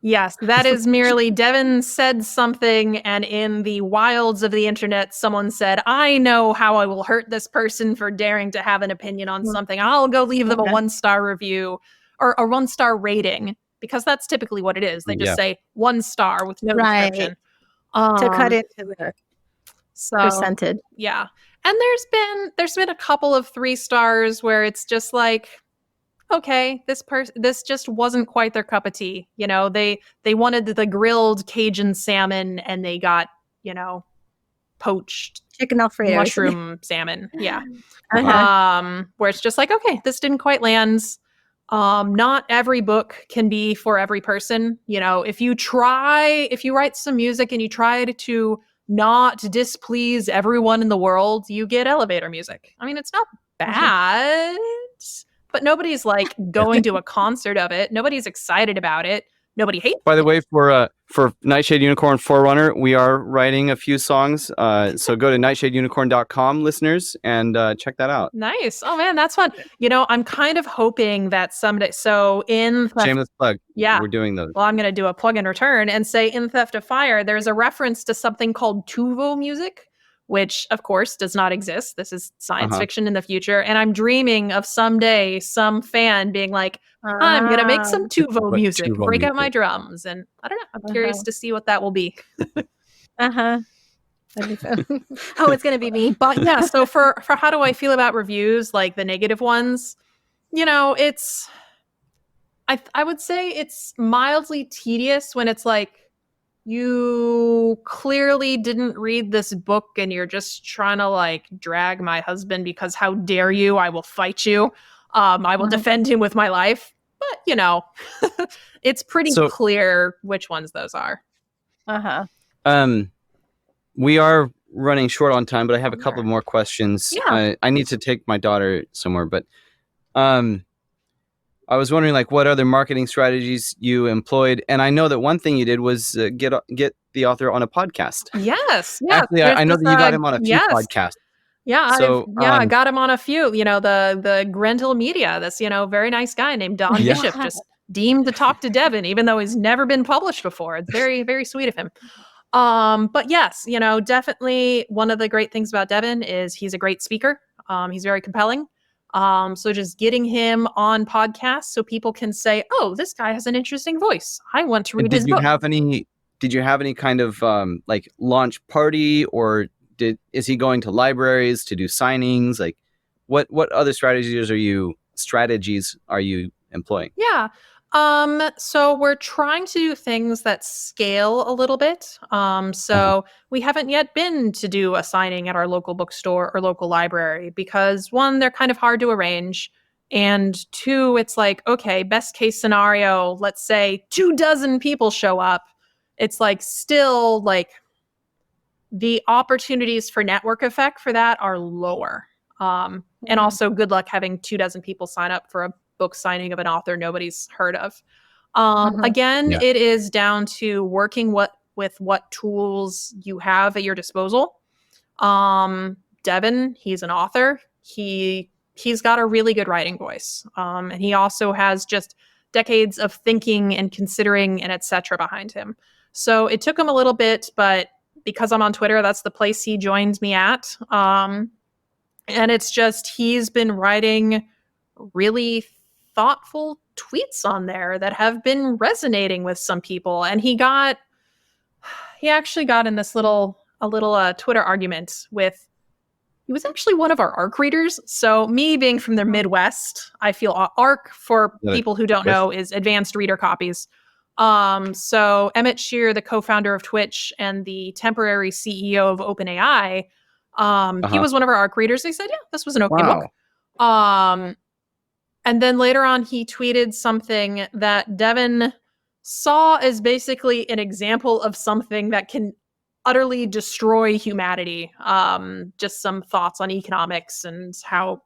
Yes, that is merely Devin said something, and in the wilds of the internet, someone said, "I know how I will hurt this person for daring to have an opinion on something. I'll go leave them a 1-star review or a 1-star rating," because that's typically what it is. They just say 1 star with no description. To cut into the percentage. Yeah. And there's been a couple of 3 stars where it's just like, okay, this just wasn't quite their cup of tea. They wanted the grilled Cajun salmon, and they got, poached chicken Alfredo, mushroom salmon. Yeah. Where it's just like, okay, this didn't quite land. Not every book can be for every person. If you write some music and you try to not displease everyone in the world, you get elevator music. I mean, it's not bad. But nobody's like going to a concert of it. Nobody's excited about it. nobody hates By the it. way, for Nightshade Unicorn Forerunner, we are writing a few songs. So go to nightshadeunicorn.com, listeners, and check that out. Nice. Oh man, that's fun. I'm kind of hoping that someday. So in Shameless plug. Yeah. We're doing those. Well, I'm going to do a plug in return and say in Theft of Fire, there's a reference to something called Tuvo music, which of course does not exist. This is science fiction in the future. And I'm dreaming of someday some fan being like, I'm going to make some Tuvo music, break out my drums. And I don't know. I'm curious to see what that will be. That'd be fun. Oh, it's gonna be me. But yeah, so for how do I feel about reviews, like the negative ones, it's I would say it's mildly tedious when it's like you clearly didn't read this book and you're just trying to like drag my husband because how dare you? I will fight you. I will defend him with my life. But it's pretty clear which ones those are. We are running short on time, but I have a couple of more questions. Yeah. I need to take my daughter somewhere, but I was wondering, like, what other marketing strategies you employed, and I know that one thing you did was get the author on a podcast. Yes. Actually, I know that you got him on a few podcasts. Yeah, I got him on a few. The Grendel Media. This very nice guy named Don Bishop just deemed to talk to Devin, even though he's never been published before. It's very, very sweet of him. But yes, definitely one of the great things about Devin is he's a great speaker. He's very compelling. So just getting him on podcasts so people can say, oh, this guy has an interesting voice. I want to read his book. Did you have any kind of like launch party, or is he going to libraries to do signings? Like what other strategies are you employing? Yeah. So we're trying to do things that scale a little bit. We haven't yet been to do a signing at our local bookstore or local library because one, they're kind of hard to arrange. And two, it's like, okay, best case scenario, let's say 24 people show up. It's like still like the opportunities for network effect for that are lower. And also good luck having 24 people sign up for a book signing of an author nobody's heard of. Again, it is down to working with what tools you have at your disposal. Devin, he's an author. He's got a really good writing voice. And he also has just decades of thinking and considering and etc. behind him. So it took him a little bit, but because I'm on Twitter, that's the place he joined me at. And it's just he's been writing really thoughtful tweets on there that have been resonating with some people. And he actually got in this little Twitter argument he was actually one of our ARC readers. So me being from the Midwest, I feel ARC, for people who don't know, is Advanced Reader Copies. So Emmett Shear, the co-founder of Twitch and the temporary CEO of OpenAI, he was one of our ARC readers. He said, yeah, this was an okay book. And then later on, he tweeted something that Devin saw as basically an example of something that can utterly destroy humanity. Just some thoughts on economics and how...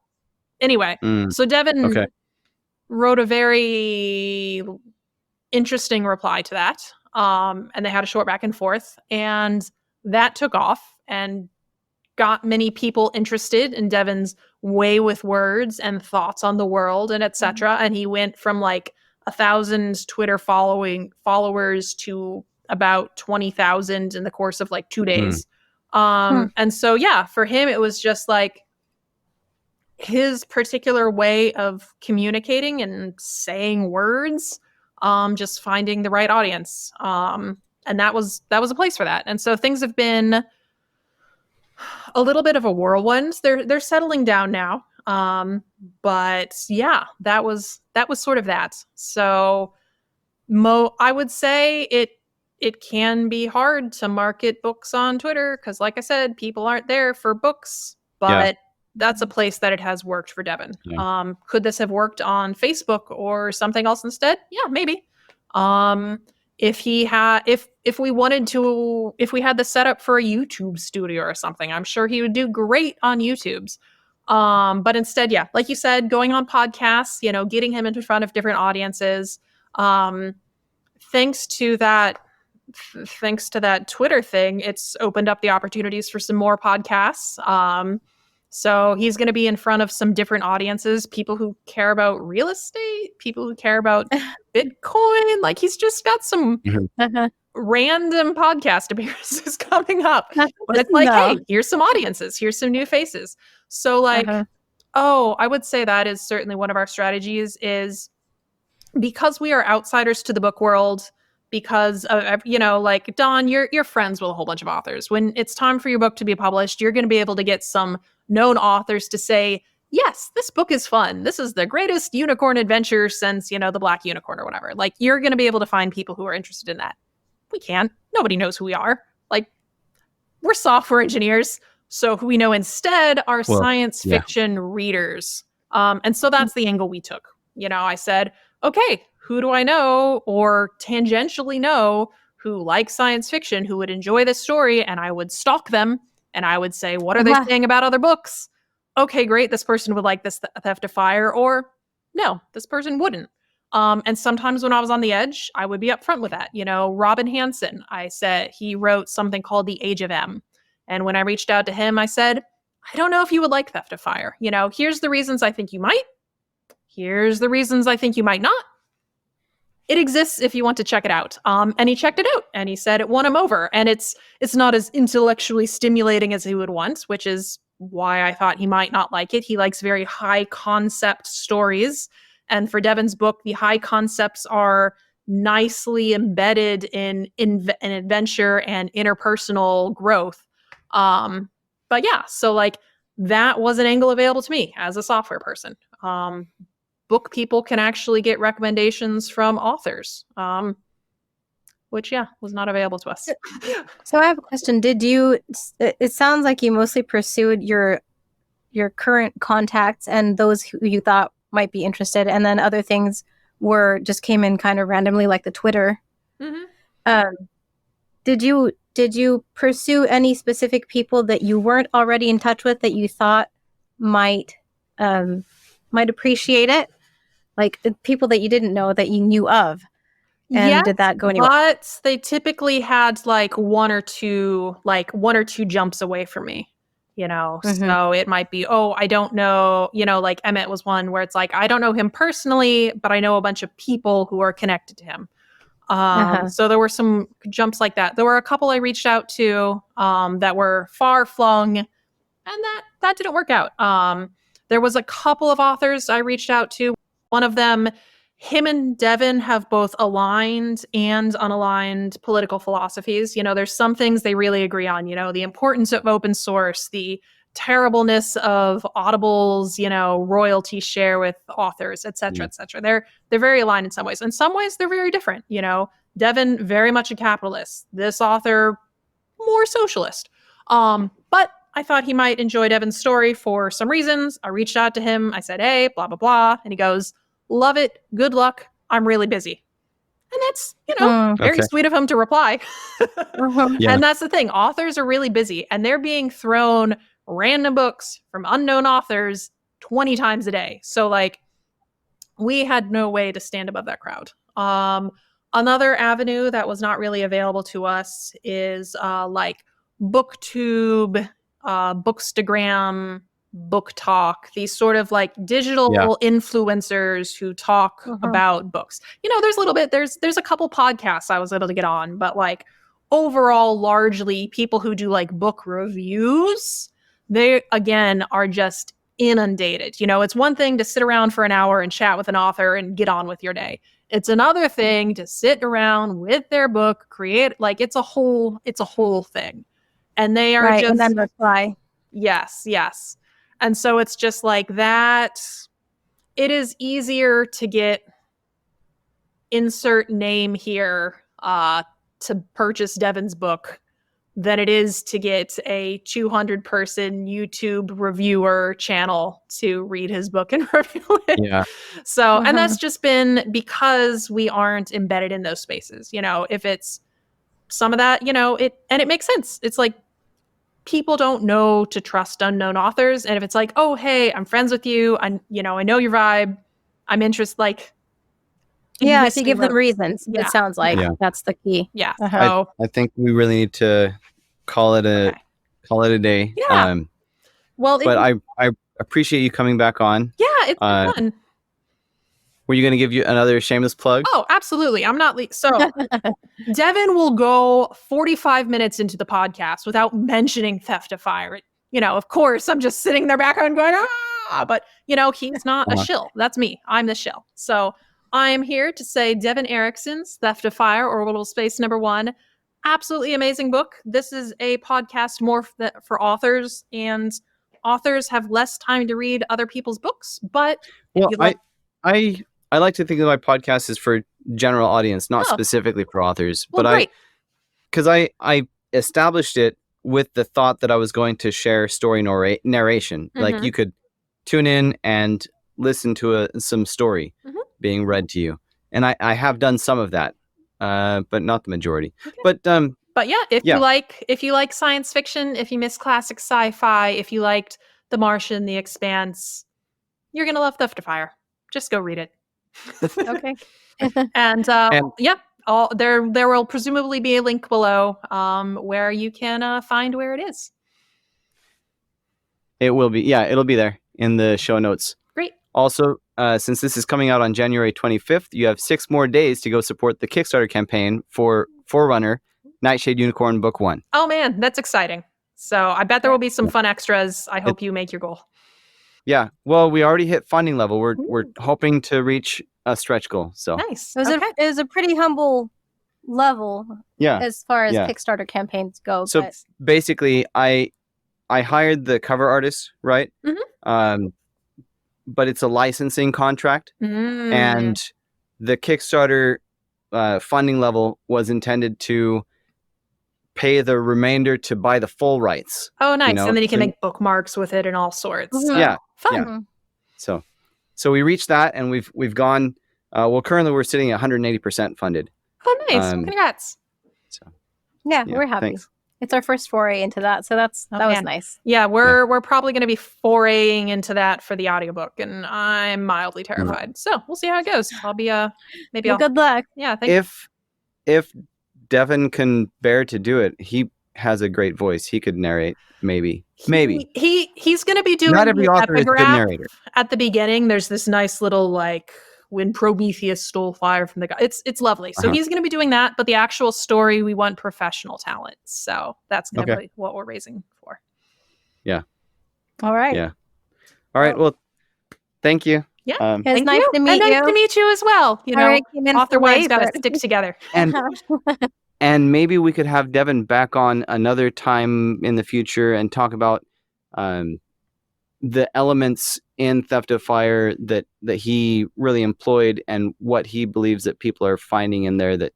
Anyway, so Devin wrote a very interesting reply to that. And they had a short back and forth. And that took off and got many people interested in Devin's way with words and thoughts on the world and etc. And he went from like 1,000 Twitter followers to about 20,000 in the course of like 2 days. And so, yeah, for him, it was just like his particular way of communicating and saying words, just finding the right audience. And that was a place for that. And so things have been a little bit of a whirlwind. They're settling down now. But yeah, that was sort of that. So I would say it can be hard to market books on Twitter because, like I said, people aren't there for books, but that's a place that it has worked for Devin. Could this have worked on Facebook or something else instead? Yeah, maybe. If we had the setup for a YouTube studio or something, I'm sure he would do great on YouTube's. But instead, yeah, like you said, going on podcasts, getting him in front of different audiences, thanks to that Twitter thing, it's opened up the opportunities for some more podcasts. So he's going to be in front of some different audiences, people who care about real estate, people who care about Bitcoin. Like, he's just got some random podcast appearances coming up. But it's like, hey, here's some audiences, here's some new faces. So like, I would say that is certainly one of our strategies, is because we are outsiders to the book world, because of, like Dawn, you're friends with a whole bunch of authors. When it's time for your book to be published, you're going to be able to get some known authors to say, yes, this book is fun. This is the greatest unicorn adventure since, the Black Unicorn or whatever. Like, you're going to be able to find people who are interested in that. We can't. Nobody knows who we are. Like, we're software engineers. So who we know instead are science fiction readers. And so that's the angle we took. I said, okay, who do I know or tangentially know who likes science fiction, who would enjoy this story? And I would stalk them and I would say, what are they saying about other books? Okay, great. This person would like this Theft of Fire, or no, this person wouldn't. And sometimes when I was on the edge, I would be upfront with that. Robin Hanson, I said, he wrote something called The Age of M. And when I reached out to him, I said, I don't know if you would like Theft of Fire. Here's the reasons I think you might. Here's the reasons I think you might not. It exists if you want to check it out. And he checked it out and he said it won him over. And it's not as intellectually stimulating as he would want, which is why I thought he might not like it. He likes very high concept stories. And for Devin's book, the high concepts are nicely embedded in an adventure and interpersonal growth. But yeah, so like that was an angle available to me as a software person. Book people can actually get recommendations from authors, which was not available to us. So I have a question. It sounds like you mostly pursued your current contacts and those who you thought might be interested, and then other things just came in kind of randomly, like the Twitter. Did you pursue any specific people that you weren't already in touch with that you thought might appreciate it? Like people that you didn't know that you knew of? And did that go anywhere? But they typically had like one or two jumps away from me, So it might be, I don't know, like Emmett was one where it's like, I don't know him personally, but I know a bunch of people who are connected to him. So there were some jumps like that. There were a couple I reached out to that were far flung, and that didn't work out. There was a couple of authors I reached out to. One of them, him and Devin have both aligned and unaligned political philosophies. There's some things they really agree on, the importance of open source, the terribleness of Audible's, royalty share with authors, et cetera, et cetera. They're very aligned in some ways. In some ways, they're very different. Devin, very much a capitalist. This author, more socialist. But I thought he might enjoy Devin's story for some reasons. I reached out to him. I said, hey, blah, blah, blah. And he goes, love it. Good luck. I'm really busy. And that's, very sweet of him to reply. And that's the thing. Authors are really busy and they're being thrown random books from unknown authors 20 times a day. So like we had no way to stand above that crowd. Another avenue that was not really available to us is like BookTube, Bookstagram, Book Talk, these sort of like digital influencers who talk about books. There's a couple podcasts I was able to get on, but like overall, largely people who do like book reviews, they again are just inundated. It's one thing to sit around for an hour and chat with an author and get on with your day. It's another thing to sit around with their book, create like it's a whole thing. And they are just and then reply. Yes. And so it's just like that. It is easier to get insert name here to purchase Devin's book than it is to get a 200-person YouTube reviewer channel to read his book and review it. Yeah. So, and that's just been because we aren't embedded in those spaces. If it's some of that, it makes sense. It's like, people don't know to trust unknown authors. And if it's like, oh, hey, I'm friends with you. I know your vibe. I'm interested. Like, Yeah, history to give them wrote- reasons. Yeah. It sounds like Yeah. that's the key. Yeah. Uh-huh. So I think we really need to call it a day. Yeah. well, But I appreciate you coming back on. yeah, it's been fun. Were you going to give you another shameless plug? Oh, absolutely. I'm not so Devin will go 45 minutes into the podcast without mentioning Theft of Fire. Of course, I'm just sitting in their background going, but, he's not a shill. That's me. I'm the shill. So I'm here to say Devin Erikson's Theft of Fire, Orbital Space #1. Absolutely amazing book. This is a podcast more for authors, and authors have less time to read other people's books. But Well, I like to think that my podcast is for general audience, not Oh. specifically for authors. well, But great. because I established it with the thought that I was going to share story narration. Like Mhm. you could tune in and listen to some story Mhm. being read to you. And I have done some of that, but not the majority. Okay. But yeah, if yeah. you like science fiction, if you miss classic sci-fi, if you liked The Martian, The Expanse, you're gonna love Theft of Fire. Just go read it. Okay. And And- yeah, there will presumably be a link below where you can find where it is. it will be, it'll be there in the show notes. Great. Also, since this is coming out on January 25th, you have 6 more days to go support the Kickstarter campaign for Forerunner, Nightshade Unicorn Book 1. Oh man, that's exciting. So I bet there will be some fun extras. I hope you make your goal. Yeah, well, we already hit funding level. We're hoping to reach a stretch goal. So Nice. It was a pretty humble level yeah, as far as Yeah. Kickstarter campaigns go. So but basically, I hired the cover artist, right? But it's a licensing contract, Mm. and the Kickstarter funding level was intended to pay the remainder to buy the full rights. Oh, nice. know, And then you can so- make bookmarks with it and all sorts. Mhm. So, Yeah, fun. yeah. So we reached that, and we've gone. Currently we're sitting at 180% funded. Oh, nice. Congrats. So yeah, yeah, we're happy. thanks. It's our first foray into that, so that was man. nice. Yeah, we're probably going to be foraying into that for the audiobook, and I'm mildly terrified. So we'll see how it goes. I'll be maybe Well, I'll good luck. yeah. Thank you. If Devin can bear to do it, he has a great voice. He could narrate. Maybe. He's going to be doing Not every the author is a good epigraph narrator. at the beginning. There's this nice little like when Prometheus stole fire from the god. It's lovely. So Uh-huh. he's going to be doing that, but the actual story we want professional talent. So that's going to Okay. be what we're raising for. All right. Yeah. All right. Well, thank you. Yeah. It was Thank nice you. to meet and nice you. to meet you as well. You know, Sorry I came in author wives late, got to but- stick together. And and maybe we could have Devin back on another time in the future and talk about the elements in Theft of Fire that he really employed and what he believes that people are finding in there. That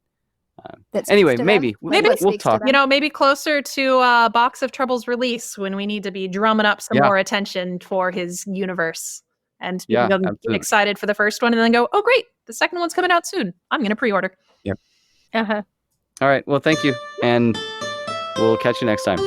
That speaks anyway, to them. maybe Like, we'll what speaks to talk. them. You know, maybe closer to Box of Trouble's release when we need to be drumming up some Yeah. more attention for his universe. And Yeah, people get absolutely. excited for the first one and then go, oh, great, the second one's coming out soon. I'm going to pre-order. Uh-huh. All right. Well, thank you, and we'll catch you next time.